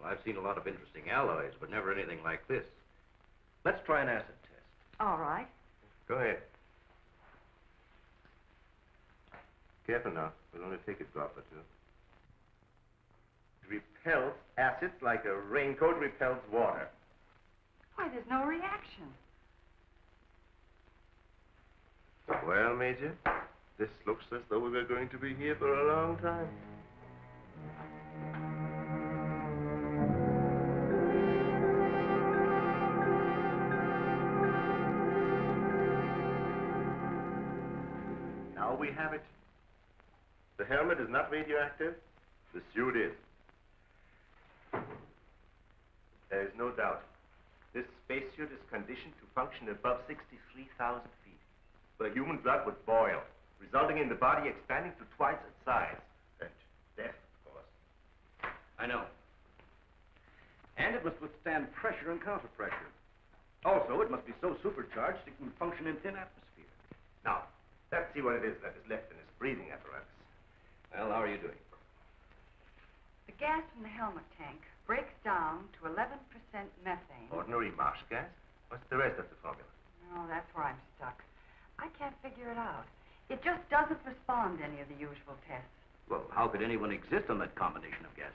[SPEAKER 13] Well, I've seen a lot of interesting alloys, but never anything like this. Let's try an acid test.
[SPEAKER 14] All right.
[SPEAKER 12] Go ahead. Careful now. We'll only take a drop or two. It repels acids like a raincoat repels water.
[SPEAKER 14] Why, there's no reaction.
[SPEAKER 12] Well, Major, this looks as though we were going to be here for a long time. Now we have it. The helmet is not radioactive. The suit is. There is no doubt. This spacesuit is conditioned to function above 63,000 feet, where human blood would boil, resulting in the body expanding to twice its size. And death, of course.
[SPEAKER 13] I know. And it must withstand pressure and counterpressure. Also, it must be so supercharged it can function in thin atmosphere.
[SPEAKER 12] Now, let's see what it is that is left in its breathing apparatus.
[SPEAKER 13] Well, how are you doing?
[SPEAKER 14] The gas from the helmet tank breaks down to 11% methane.
[SPEAKER 12] Ordinary marsh gas? What's the rest of the formula?
[SPEAKER 14] No, that's where I'm stuck. I can't figure it out. It just doesn't respond to any of the usual tests.
[SPEAKER 13] Well, how could anyone exist on that combination of gases?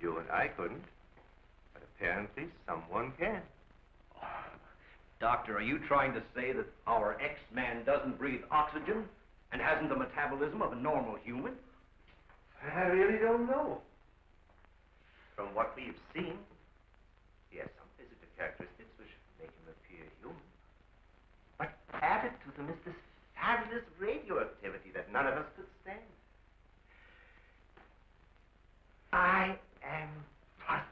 [SPEAKER 12] You and I couldn't. But apparently someone can.
[SPEAKER 13] Doctor, are you trying to say that our X-Man doesn't breathe oxygen and hasn't the metabolism of a normal human?
[SPEAKER 12] I really don't know. From what we've seen, he has some physical characteristics which make him appear human. But added to them is this fabulous radioactivity that none of us could stand. I am puzzled.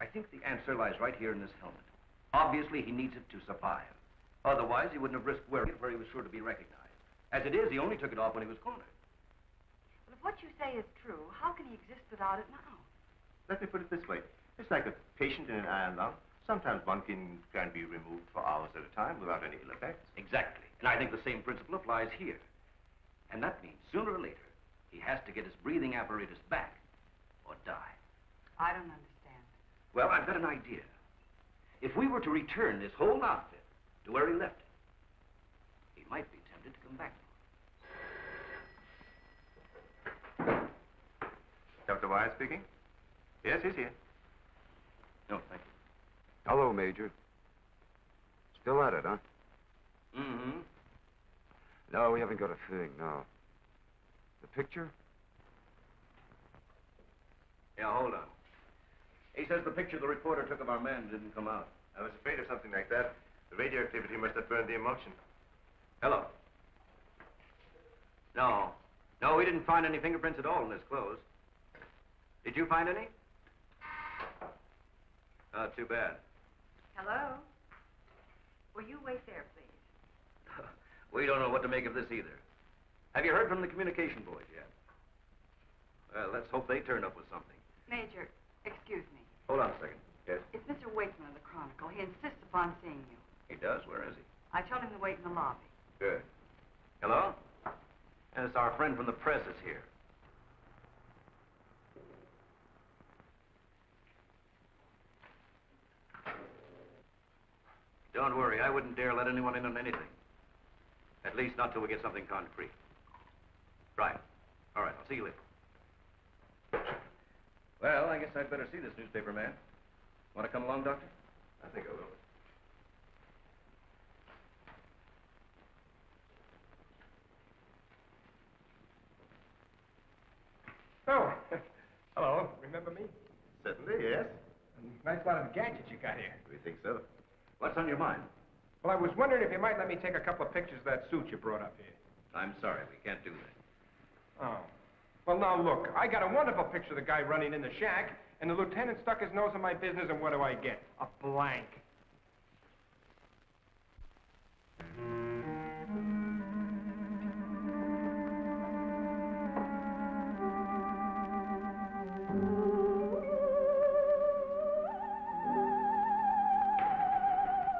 [SPEAKER 13] I think the answer lies right here in this helmet. Obviously, he needs it to survive. Otherwise, he wouldn't have risked wearing it where he was sure to be recognized. As it is, he only took it off when he was cornered.
[SPEAKER 14] But if what you say is true, how can he exist without it now?
[SPEAKER 12] Let me put it this way. It's like a patient in an iron lung. Sometimes one can be removed for hours at a time without any ill effects.
[SPEAKER 13] Exactly. And I think the same principle applies here. And that means sooner or later, he has to get his breathing apparatus back or die.
[SPEAKER 14] I don't understand.
[SPEAKER 13] Well, I've got an idea. If we were to return this whole outfit to where he left it, he might be tempted to come back for it.
[SPEAKER 12] Dr. Wyatt speaking? Yes, he's here.
[SPEAKER 13] No, thank you.
[SPEAKER 15] Hello, Major. Still at it, huh?
[SPEAKER 13] Mm-hmm.
[SPEAKER 15] No, we haven't got a thing, no. The picture?
[SPEAKER 13] Yeah, hold on. He says the picture the reporter took of our man didn't come out.
[SPEAKER 12] I was afraid of something like that. The radioactivity must have burned the emulsion.
[SPEAKER 13] Hello. No. No, we didn't find any fingerprints at all in his clothes. Did you find any? Oh, too bad.
[SPEAKER 14] Hello? Will you wait there, please?
[SPEAKER 13] We don't know what to make of this either. Have you heard from the communication boys yet? Well, let's hope they turn up with something.
[SPEAKER 14] Major, excuse me.
[SPEAKER 13] Hold on a second. Yes?
[SPEAKER 14] It's Mr. Wakeman of the Chronicle. He insists upon seeing you.
[SPEAKER 13] He does? Where is he?
[SPEAKER 14] I told him to wait in the lobby.
[SPEAKER 13] Good. Hello? And it's our friend from the press is here. Don't worry, I wouldn't dare let anyone in on anything. At least not till we get something concrete. Right. All right, I'll see you later. Well, I guess I'd better see this newspaper man. Want to come along, Doctor?
[SPEAKER 12] I think I will.
[SPEAKER 10] Oh, hello. Remember me?
[SPEAKER 12] Certainly, yes.
[SPEAKER 10] Nice lot of gadgets you got here.
[SPEAKER 12] We think so.
[SPEAKER 13] What's on your mind?
[SPEAKER 10] Well, I was wondering if you might let me take a couple of pictures of that suit you brought up here.
[SPEAKER 13] I'm sorry, we can't do that.
[SPEAKER 10] Oh. Well, now, look, I got a wonderful picture of the guy running in the shack, and the lieutenant stuck his nose in my business, and what do I get? A blank.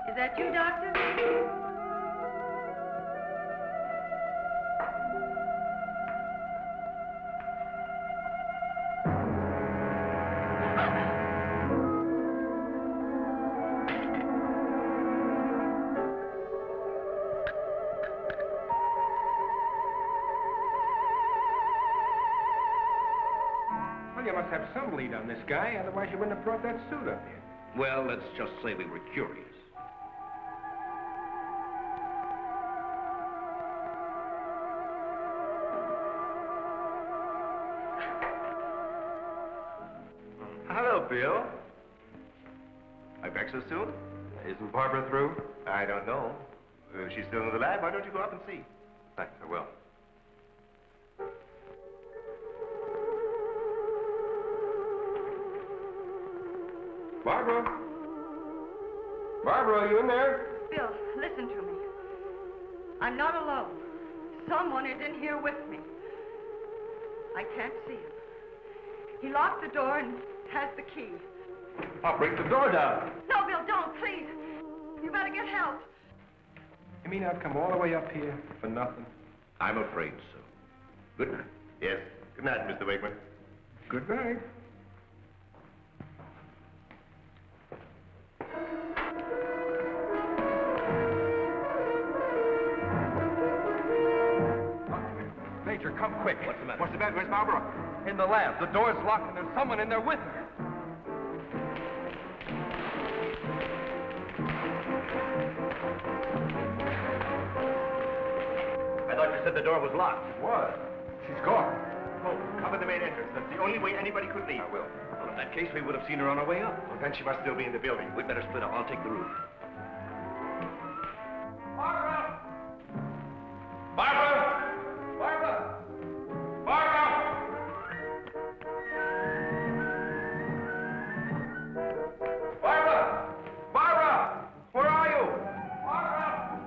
[SPEAKER 14] Is that you, Doctor?
[SPEAKER 10] Well, you must have some lead on this guy, otherwise you wouldn't have brought that suit up here.
[SPEAKER 13] Well, let's just say we were curious.
[SPEAKER 12] Hello, Bill. Are back so soon? Isn't Barbara through? I don't know. She's still in the lab. Why don't you go up and see? Thanks, I will.
[SPEAKER 10] Barbara? Barbara, are you in there?
[SPEAKER 14] Bill, listen to me. I'm not alone. Someone is in here with me. I can't see him. He locked the door and has the key.
[SPEAKER 10] I'll break the door down.
[SPEAKER 14] No, Bill, don't, please. You better get help.
[SPEAKER 10] You mean I'd come all the way up here for nothing?
[SPEAKER 13] I'm afraid so. Good night.
[SPEAKER 12] Yes. Good night, Mr. Wakeman.
[SPEAKER 10] Good night. Major, come quick.
[SPEAKER 13] What's the matter?
[SPEAKER 10] What's the matter? Where's Barbara? In the lab. The door's locked and there's someone in there with her.
[SPEAKER 13] I thought you said the door was locked.
[SPEAKER 10] What? She's gone.
[SPEAKER 12] Oh, cover the main entrance. That's the only way anybody could leave.
[SPEAKER 13] I will. Well, in that case, we would have seen her on our way up.
[SPEAKER 12] Well, then she must still be in the building.
[SPEAKER 13] We'd better split up. I'll take the roof.
[SPEAKER 10] Barbara! Barbara! Barbara! Barbara! Barbara! Barbara! Where are you? Barbara!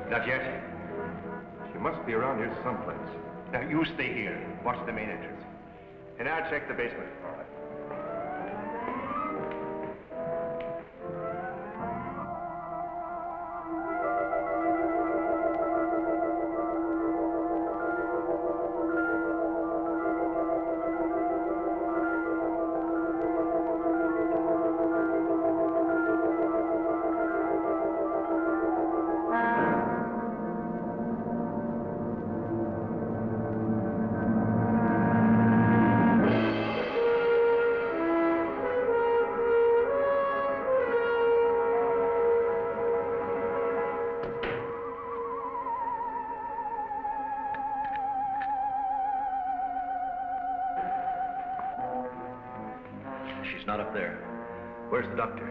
[SPEAKER 12] Not yet. She must be around here someplace. Now, you stay here. Watch the main entrance. And I'll check the basement. All right.
[SPEAKER 13] She's not up there. Where's the doctor?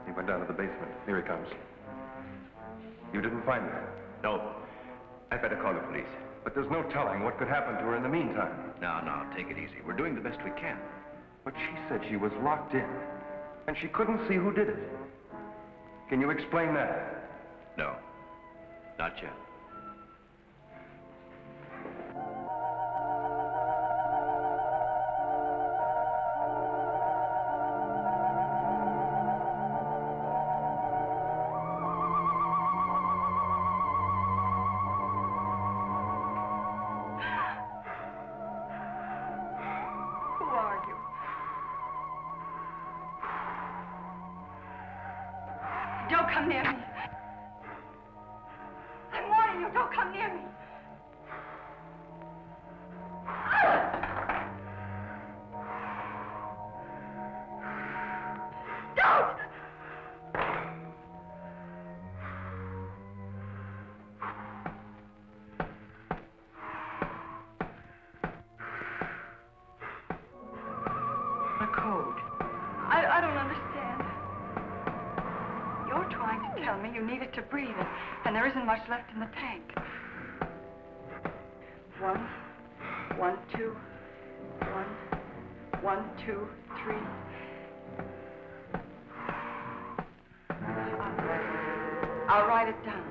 [SPEAKER 15] He went down to the basement. Here he comes. You didn't find her?
[SPEAKER 13] No. I'd better call the police.
[SPEAKER 15] But there's no telling what could happen to her in the meantime.
[SPEAKER 13] Now, take it easy. We're doing the best we can.
[SPEAKER 15] But she said she was locked in, and she couldn't see who did it. Can you explain that?
[SPEAKER 13] No. Not yet.
[SPEAKER 14] I don't understand. You're trying to tell me you need it to breathe, and there isn't much left in the tank. 1, 1, 2, 1, 1, 2, 3. I'll write it down.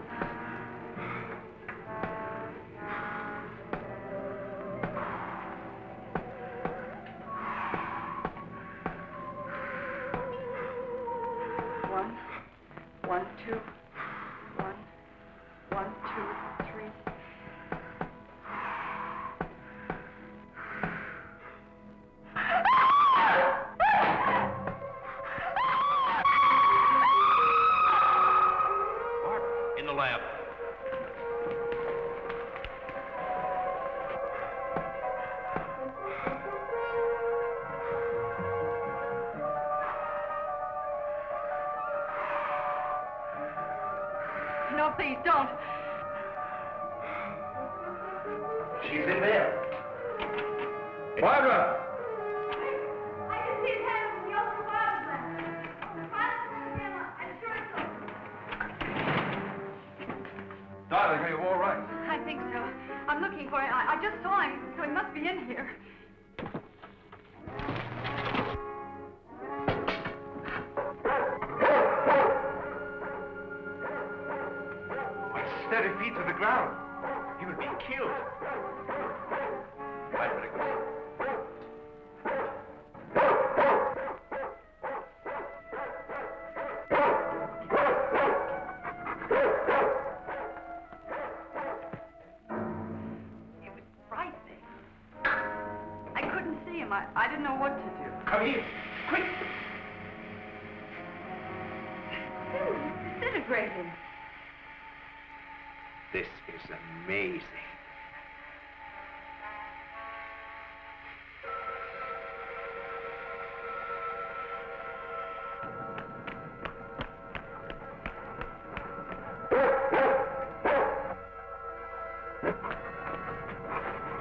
[SPEAKER 14] No, please, don't.
[SPEAKER 11] She's in there.
[SPEAKER 15] Barbara!
[SPEAKER 14] I can see his hand from the open Watchman. I'm sure it's
[SPEAKER 15] Darling, are you all right?
[SPEAKER 14] I think so. I'm looking for him. I just saw him, so he must be in here.
[SPEAKER 11] Steady feet to the ground. He would be killed.
[SPEAKER 13] I'd better go.
[SPEAKER 14] It was frightening. I couldn't see him. I didn't know what to do.
[SPEAKER 11] Come here. Quick.
[SPEAKER 14] He's disintegrating.
[SPEAKER 12] This is amazing.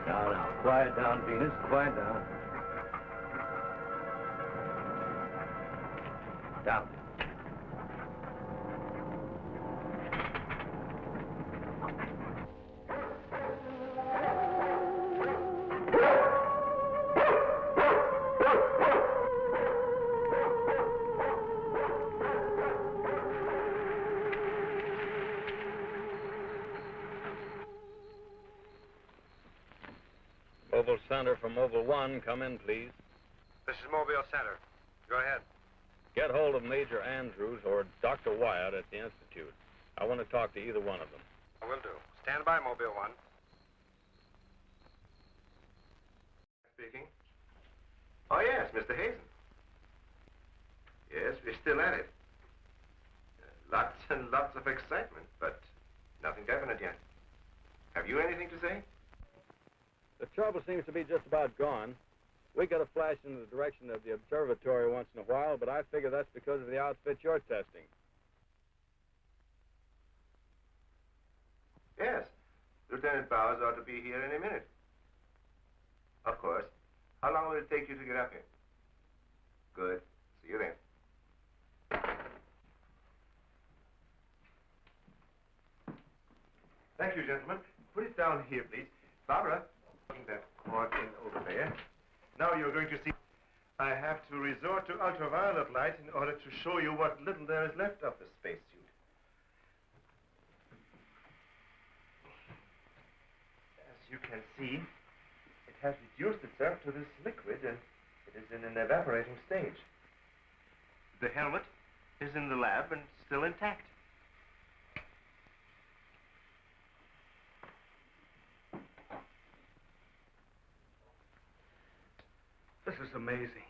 [SPEAKER 13] Now, quiet down, Venus. Quiet down. Down.
[SPEAKER 1] Mobile Center for Mobile 1, come in, please.
[SPEAKER 3] This is Mobile Center. Go ahead.
[SPEAKER 1] Get hold of Major Andrews or Dr. Wyatt at the Institute. I want to talk to either one of them.
[SPEAKER 3] I will do. Stand by, Mobile 1. Speaking.
[SPEAKER 12] Oh, yes, Mr. Hazen. Yes, we're still at it. Lots and lots of excitement, but nothing definite yet. Have you anything to say?
[SPEAKER 1] The trouble seems to be just about gone. We get a flash in the direction of the observatory once in a while, but I figure that's because of the outfit you're testing.
[SPEAKER 12] Yes. Lieutenant Bowers ought to be here any minute. Of course. How long will it take you to get up here? Good. Thank you, gentlemen. Put it down here, please. Barbara, bring that cord in over there. Now you're going to see... I have to resort to ultraviolet light in order to show you what little there is left of the spacesuit. As you can see, it has reduced itself to this liquid, and it is in an evaporating stage. The helmet is in the lab and still intact.
[SPEAKER 2] This is amazing.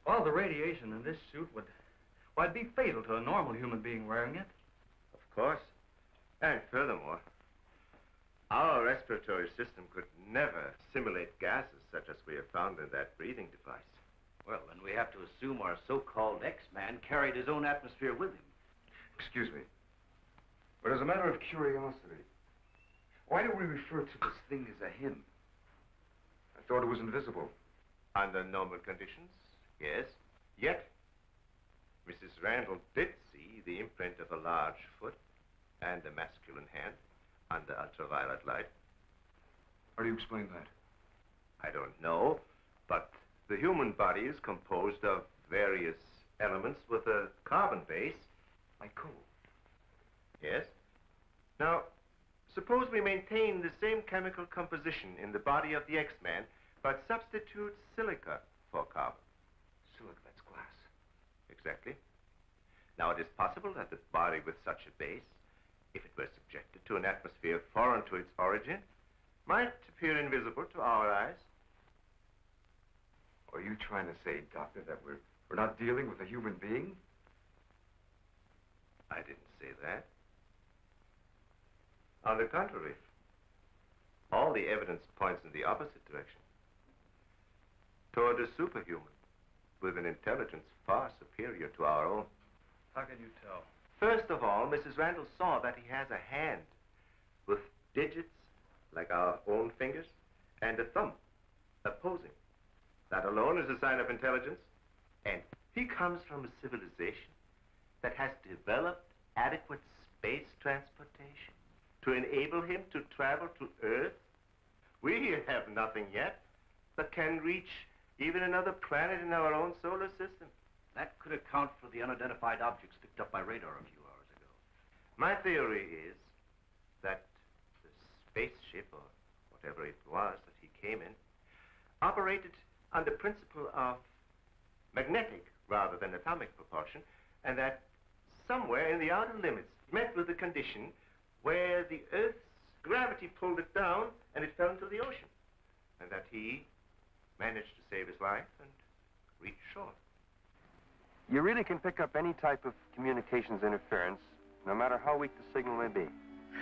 [SPEAKER 2] All the radiation in this suit would, well, it'd be fatal to a normal human being wearing it.
[SPEAKER 12] Of course. And furthermore, our respiratory system could never simulate gases such as we have found in that breathing device.
[SPEAKER 13] Well, then we have to assume our so-called X-Man carried his own atmosphere with him.
[SPEAKER 15] Excuse me. But as a matter of curiosity, why do we refer to this thing as a him? I thought it was invisible.
[SPEAKER 12] Under normal conditions, yes. Yet, Mrs. Randall did see the imprint of a large foot and a masculine hand under ultraviolet light.
[SPEAKER 15] How do you explain that?
[SPEAKER 12] I don't know, but the human body is composed of various elements with a carbon base.
[SPEAKER 15] Like coal.
[SPEAKER 12] Yes. Now, suppose we maintain the same chemical composition in the body of the X-Man, but substitute silica for carbon.
[SPEAKER 15] Silica, that's glass.
[SPEAKER 12] Exactly. Now, it is possible that the body with such a base, if it were subjected to an atmosphere foreign to its origin, might appear invisible to our eyes.
[SPEAKER 15] Are you trying to say, Doctor, that we're not dealing with a human being?
[SPEAKER 12] I didn't say that. On the contrary, all the evidence points in the opposite direction. Toward a superhuman with an intelligence far superior to our own.
[SPEAKER 2] How can you tell?
[SPEAKER 12] First of all, Mrs. Randall saw that he has a hand with digits like our own fingers and a thumb opposing. That alone is a sign of intelligence. And he comes from a civilization that has developed adequate space transportation to enable him to travel to Earth. We have nothing yet that can reach even another planet in our own solar system.
[SPEAKER 13] That could account for the unidentified objects picked up by radar a few hours ago.
[SPEAKER 12] My theory is that the spaceship, or whatever it was that he came in, operated on the principle of magnetic rather than atomic propulsion, and that somewhere in the outer limits met with a condition where the Earth's gravity pulled it down and it fell into the ocean, and that he managed to save his life and reach shore.
[SPEAKER 18] You really can pick up any type of communications interference, no matter how weak the signal may be.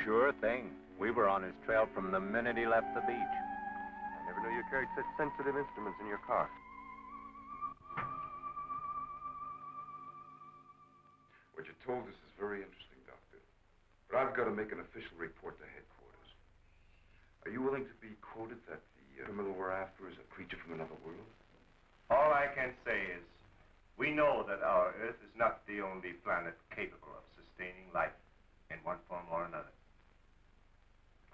[SPEAKER 6] Sure thing. We were on his trail from the minute he left the beach.
[SPEAKER 18] I never knew you carried such sensitive instruments in your car.
[SPEAKER 15] What you told us is very interesting, Doctor. But I've got to make an official report to headquarters. Are you willing to be quoted that the criminal we're after is a creature from another world?
[SPEAKER 12] All I can say is, we know that our Earth is not the only planet capable of sustaining life in one form or another.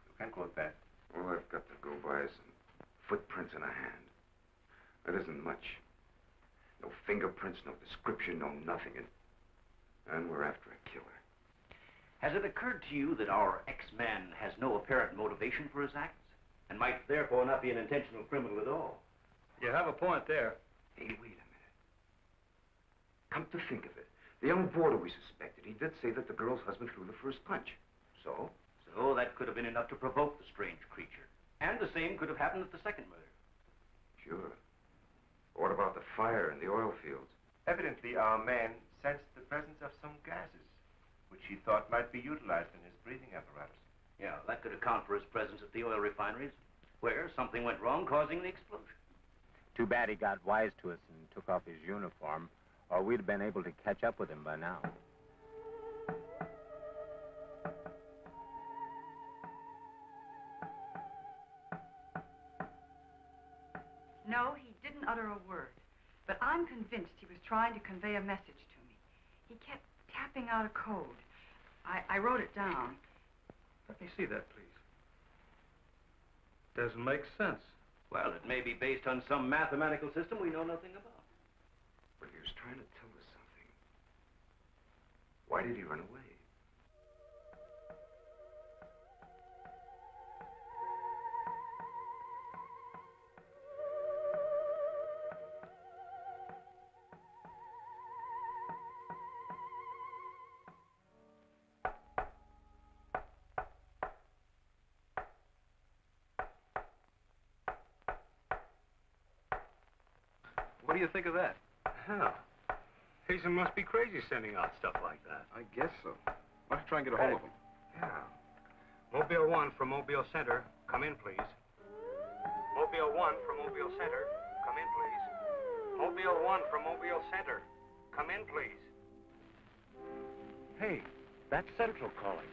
[SPEAKER 12] You can quote that.
[SPEAKER 15] Well, I've got to go by some footprints in a hand. That isn't much. No fingerprints, no description, no nothing. And we're after a killer.
[SPEAKER 13] Has it occurred to you that our X-Man has no apparent motivation for his acts, and might therefore not be an intentional criminal at all?
[SPEAKER 2] You have a point there.
[SPEAKER 15] Hey, wait a minute. Come to think of it, the young boarder we suspected, he did say that the girl's husband threw the first punch. So?
[SPEAKER 13] So that could have been enough to provoke the strange creature. And the same could have happened at the second murder.
[SPEAKER 15] Sure. What about the fire in the oil fields?
[SPEAKER 12] Evidently, our man sensed the presence of some gases, which he thought might be utilized in his breathing apparatus.
[SPEAKER 13] Yeah, that could account for his presence at the oil refineries, where something went wrong, causing the explosion.
[SPEAKER 6] Too bad he got wise to us and took off his uniform, or we'd have been able to catch up with him by now.
[SPEAKER 14] No, he didn't utter a word. But I'm convinced he was trying to convey a message to me. He kept tapping out a code. I wrote it down.
[SPEAKER 2] Let me see that, please. Doesn't make sense.
[SPEAKER 13] Well, it may be based on some mathematical system we know nothing about.
[SPEAKER 15] But he was trying to tell us something. Why did he run away?
[SPEAKER 2] What do you think of that?
[SPEAKER 3] Hell, Hazen must be crazy sending out stuff like that.
[SPEAKER 15] I guess so. Why don't you try and get a hold of him?
[SPEAKER 3] Yeah. Mobile 1 from Mobile Center. Come in, please. Mobile 1 from Mobile Center. Come in, please. Mobile 1 from Mobile Center. Come in, please.
[SPEAKER 8] Hey, that's Central calling.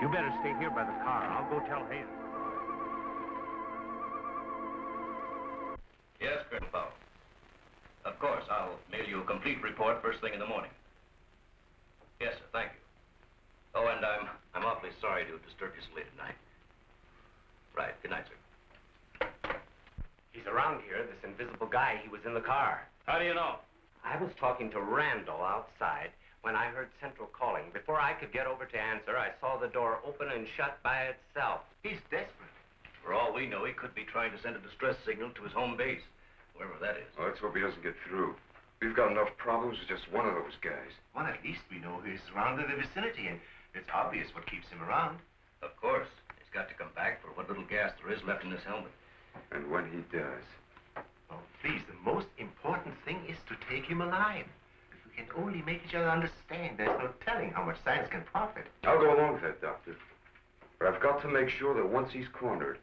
[SPEAKER 8] You better stay here by the car. I'll go tell Hazen.
[SPEAKER 13] Yes, Colonel Powell. Of course, I'll mail you a complete report first thing in the morning. Yes, sir, thank you. Oh, and I'm awfully sorry to disturb you so late at night. Right, good night, sir.
[SPEAKER 6] He's around here, this invisible guy. He was in the car.
[SPEAKER 13] How do you know?
[SPEAKER 6] I was talking to Randall outside when I heard Central calling. Before I could get over to answer, I saw the door open and shut by itself.
[SPEAKER 13] He's desperate. For all we know, he could be trying to send a distress signal to his home base, wherever that is.
[SPEAKER 15] Well, let's hope he doesn't get through. We've got enough problems with just one of those guys.
[SPEAKER 12] Well, at least we know he's around in the vicinity, and it's obvious what keeps him around.
[SPEAKER 13] Of course. He's got to come back for what little gas there is left in his helmet.
[SPEAKER 15] And when he does...
[SPEAKER 12] Oh, please, the most important thing is to take him alive. If we can only make each other understand, there's no telling how much science can profit.
[SPEAKER 15] I'll go along with that, Doctor. But I've got to make sure that once he's cornered,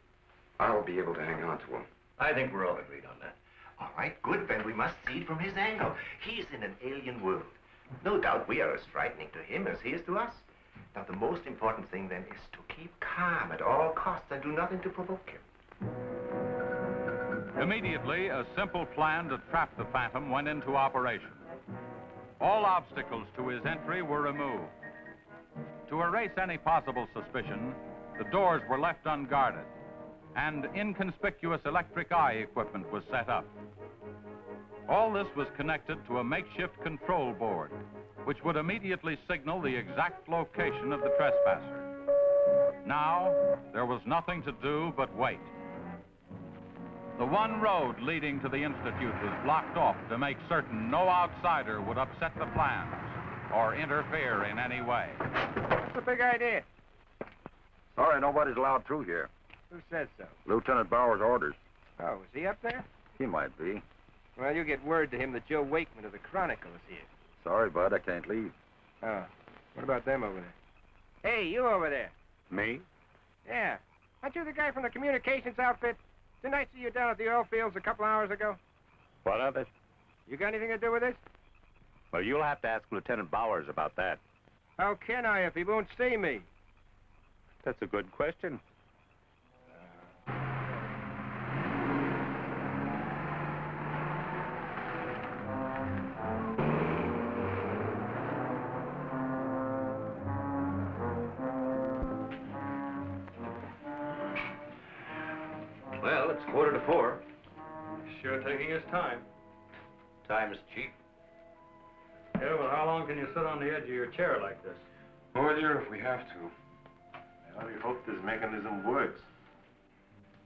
[SPEAKER 15] I'll be able to hang on to him.
[SPEAKER 13] I think we're all agreed on that.
[SPEAKER 12] All right, good, then we must see it from his angle. He's in an alien world. No doubt we are as frightening to him as he is to us. Now, the most important thing, then, is to keep calm at all costs and do nothing to provoke him.
[SPEAKER 1] Immediately, a simple plan to trap the Phantom went into operation. All obstacles to his entry were removed. To erase any possible suspicion, the doors were left unguarded, and inconspicuous electric eye equipment was set up. All this was connected to a makeshift control board, which would immediately signal the exact location of the trespasser. Now, there was nothing to do but wait. The one road leading to the Institute was blocked off to make certain no outsider would upset the plans or interfere in any way.
[SPEAKER 10] What's the big idea?
[SPEAKER 8] Sorry, nobody's allowed through here.
[SPEAKER 10] Who says so?
[SPEAKER 8] Lieutenant Bauer's orders.
[SPEAKER 10] Oh, is he up there?
[SPEAKER 8] He might be.
[SPEAKER 10] Well, you get word to him that Joe Wakeman of the Chronicle is here.
[SPEAKER 8] Sorry, Bud, I can't leave.
[SPEAKER 10] Oh, what about them over there? Hey, you over there.
[SPEAKER 8] Me?
[SPEAKER 10] Yeah. Aren't you the guy from the communications outfit? Didn't I see you down at the oil fields a couple hours ago?
[SPEAKER 8] What of it?
[SPEAKER 10] You got anything to do with this?
[SPEAKER 8] Well, you'll have to ask Lieutenant Bowers about that.
[SPEAKER 10] How can I if he won't see me?
[SPEAKER 8] That's a good question.
[SPEAKER 13] Well, it's 3:45.
[SPEAKER 2] Sure taking his time.
[SPEAKER 13] Time is cheap.
[SPEAKER 2] Yeah, well, how long can you sit on the edge of your chair like this?
[SPEAKER 15] Oh, dear, if we have to.
[SPEAKER 12] Well, we hope this mechanism works.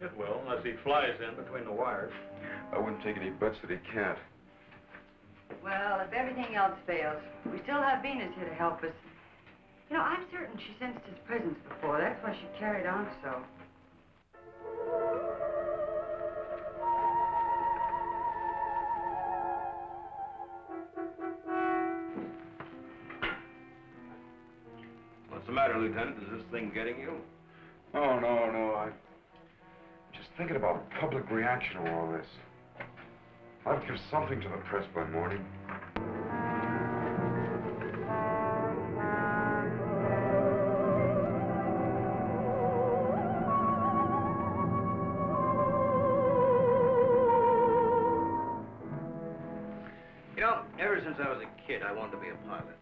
[SPEAKER 2] It will, unless he flies in between the wires.
[SPEAKER 15] I wouldn't take any bets that he can't.
[SPEAKER 14] Well, if everything else fails, we still have Venus here to help us. You know, I'm certain she sensed his presence before. That's why she carried on so.
[SPEAKER 13] What's the matter, Lieutenant? Is this thing getting you?
[SPEAKER 15] Oh, no. I'm just thinking about public reaction to all this. I'll have to give something to the press by morning.
[SPEAKER 13] You know, Ever since I was a kid, I wanted to be a pilot.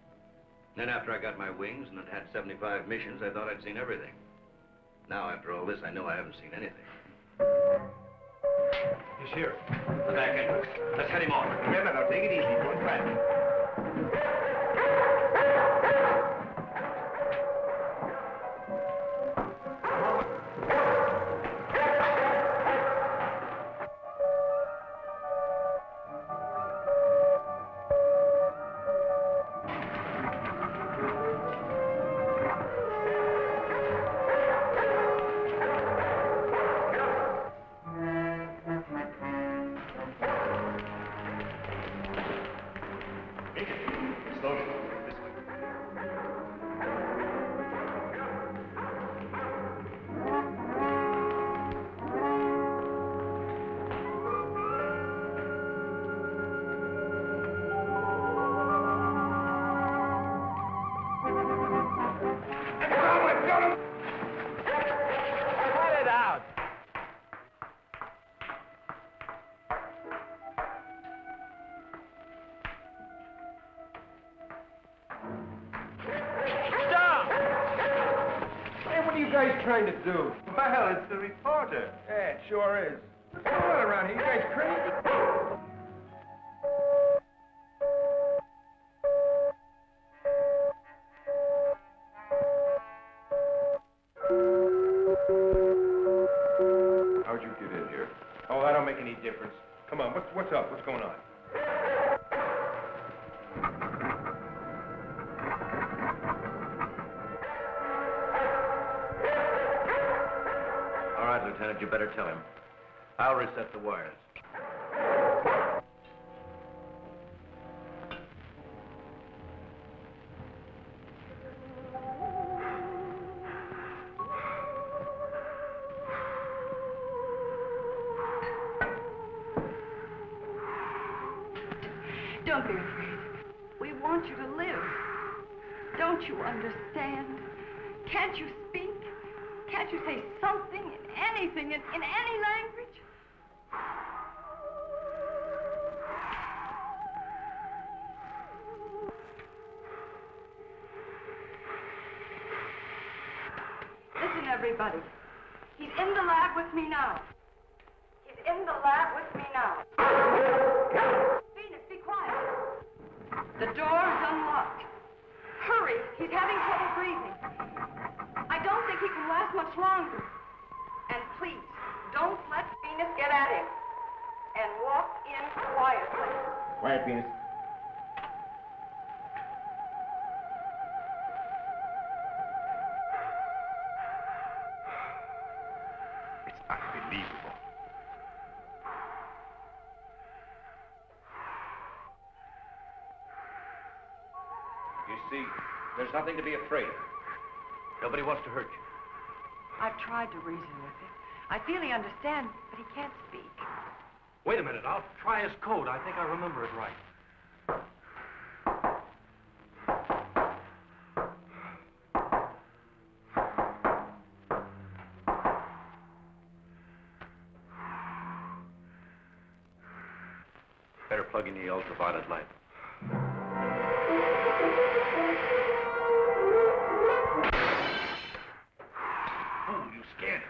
[SPEAKER 13] Then after I got my wings and had 75 missions, I thought I'd seen everything. Now, after all this, I know I haven't seen anything.
[SPEAKER 3] He's here.
[SPEAKER 13] The back entrance. Let's head him off.
[SPEAKER 12] Remember, now, take it easy. Don't crash.
[SPEAKER 10] Trying to do?
[SPEAKER 3] Well, it's the reporter.
[SPEAKER 10] Yeah, it sure is. What's going on around here? You guys crazy?
[SPEAKER 3] How'd you get in here?
[SPEAKER 10] Oh, that don't make any difference. Come on, what's up? What's going on?
[SPEAKER 13] All right, Lieutenant, you better tell him. I'll reset the wires.
[SPEAKER 14] Don't be afraid. We want you to live. Don't you understand? Can't you speak? Can't you say something, anything, in any language? Listen, everybody. He's in the lab with me now. He's in the lab with me now. Venus, be quiet. The door is unlocked. Hurry, he's having trouble breathing. I don't think he can last much longer. And please, don't let Venus get at him. And walk in quietly.
[SPEAKER 10] Quiet, Venus.
[SPEAKER 12] It's unbelievable.
[SPEAKER 13] You see, there's nothing to be afraid of. Nobody wants to hurt you.
[SPEAKER 5] I've tried to reason with him. I feel he understands, but he can't speak.
[SPEAKER 13] Wait a minute, I'll try his code. I think I remember it right. Better plug in the ultraviolet light. Oh, you scared him.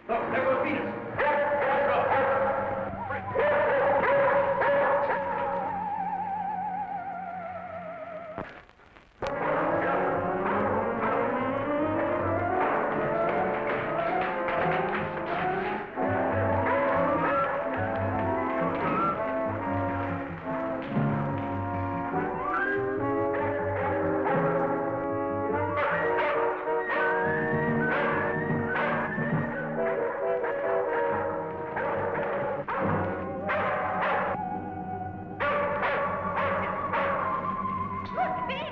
[SPEAKER 13] Look, there goes Venus.
[SPEAKER 14] Look, Venus!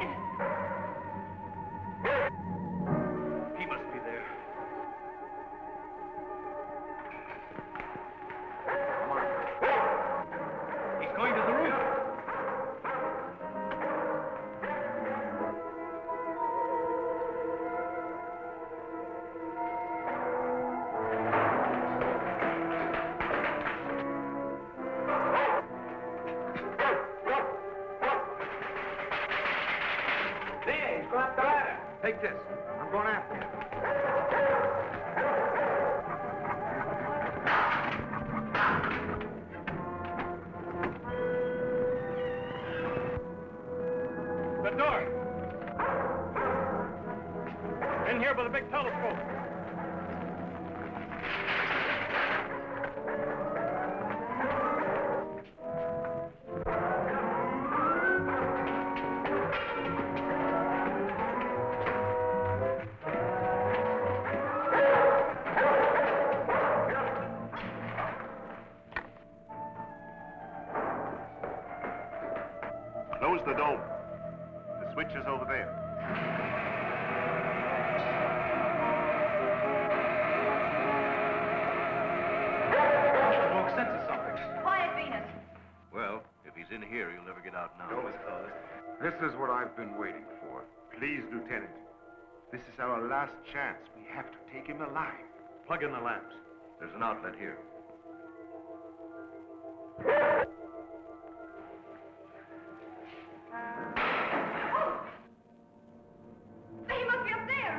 [SPEAKER 3] Scrap the ladder. Take this. I'm going after you.
[SPEAKER 9] The door. In here by the big telescope.
[SPEAKER 12] Close the dome. The switch is over there.
[SPEAKER 2] Smoke sense of something.
[SPEAKER 14] Quiet, Venus.
[SPEAKER 13] Well, if he's in here, he'll never get out now.
[SPEAKER 15] This is what I've been waiting for.
[SPEAKER 12] Please, Lieutenant. This is our last chance. We have to take him alive.
[SPEAKER 2] Plug in the lamps.
[SPEAKER 13] There's an outlet here.
[SPEAKER 14] He must be up there.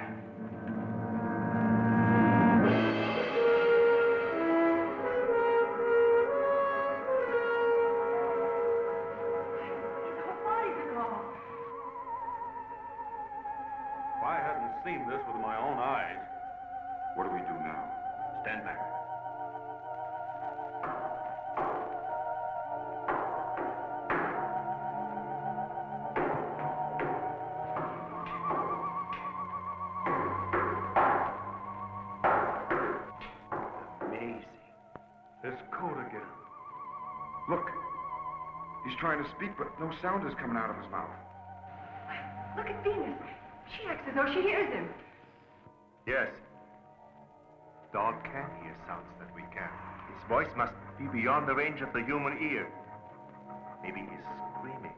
[SPEAKER 14] His whole body's gone.
[SPEAKER 2] If I hadn't seen this with my own eyes.
[SPEAKER 15] What do we do now?
[SPEAKER 2] Stand back.
[SPEAKER 15] Amazing. This code again. Look. He's trying to speak, but no sound is coming out of his mouth.
[SPEAKER 14] Look at Venus. She acts as though she hears him.
[SPEAKER 12] Yes. Dog can hear sounds that we can. His voice must be beyond the range of the human ear. Maybe he's screaming.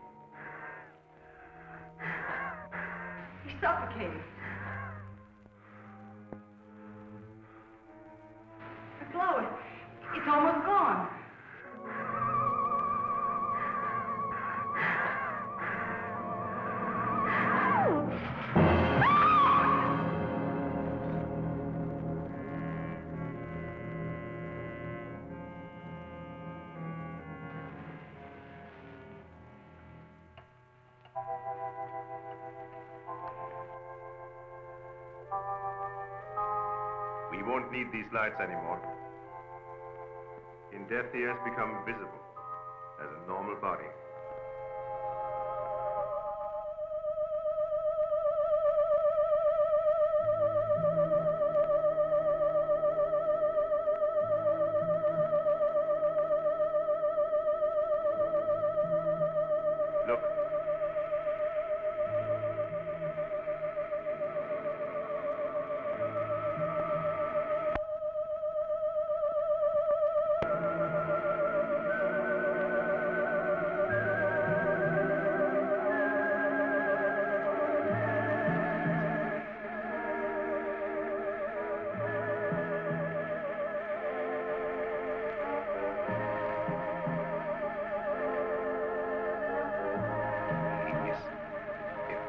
[SPEAKER 14] He's suffocating. The glow, it's almost gone.
[SPEAKER 12] We won't need these lights anymore. In death, he has become visible as a normal body. Look.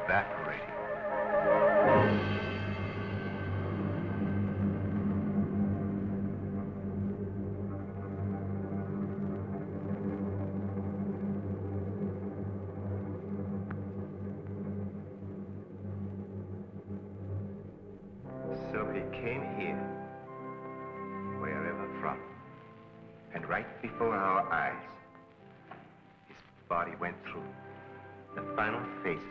[SPEAKER 12] Evaporating. So he came here, wherever from, and right before our eyes, his body went through the final phases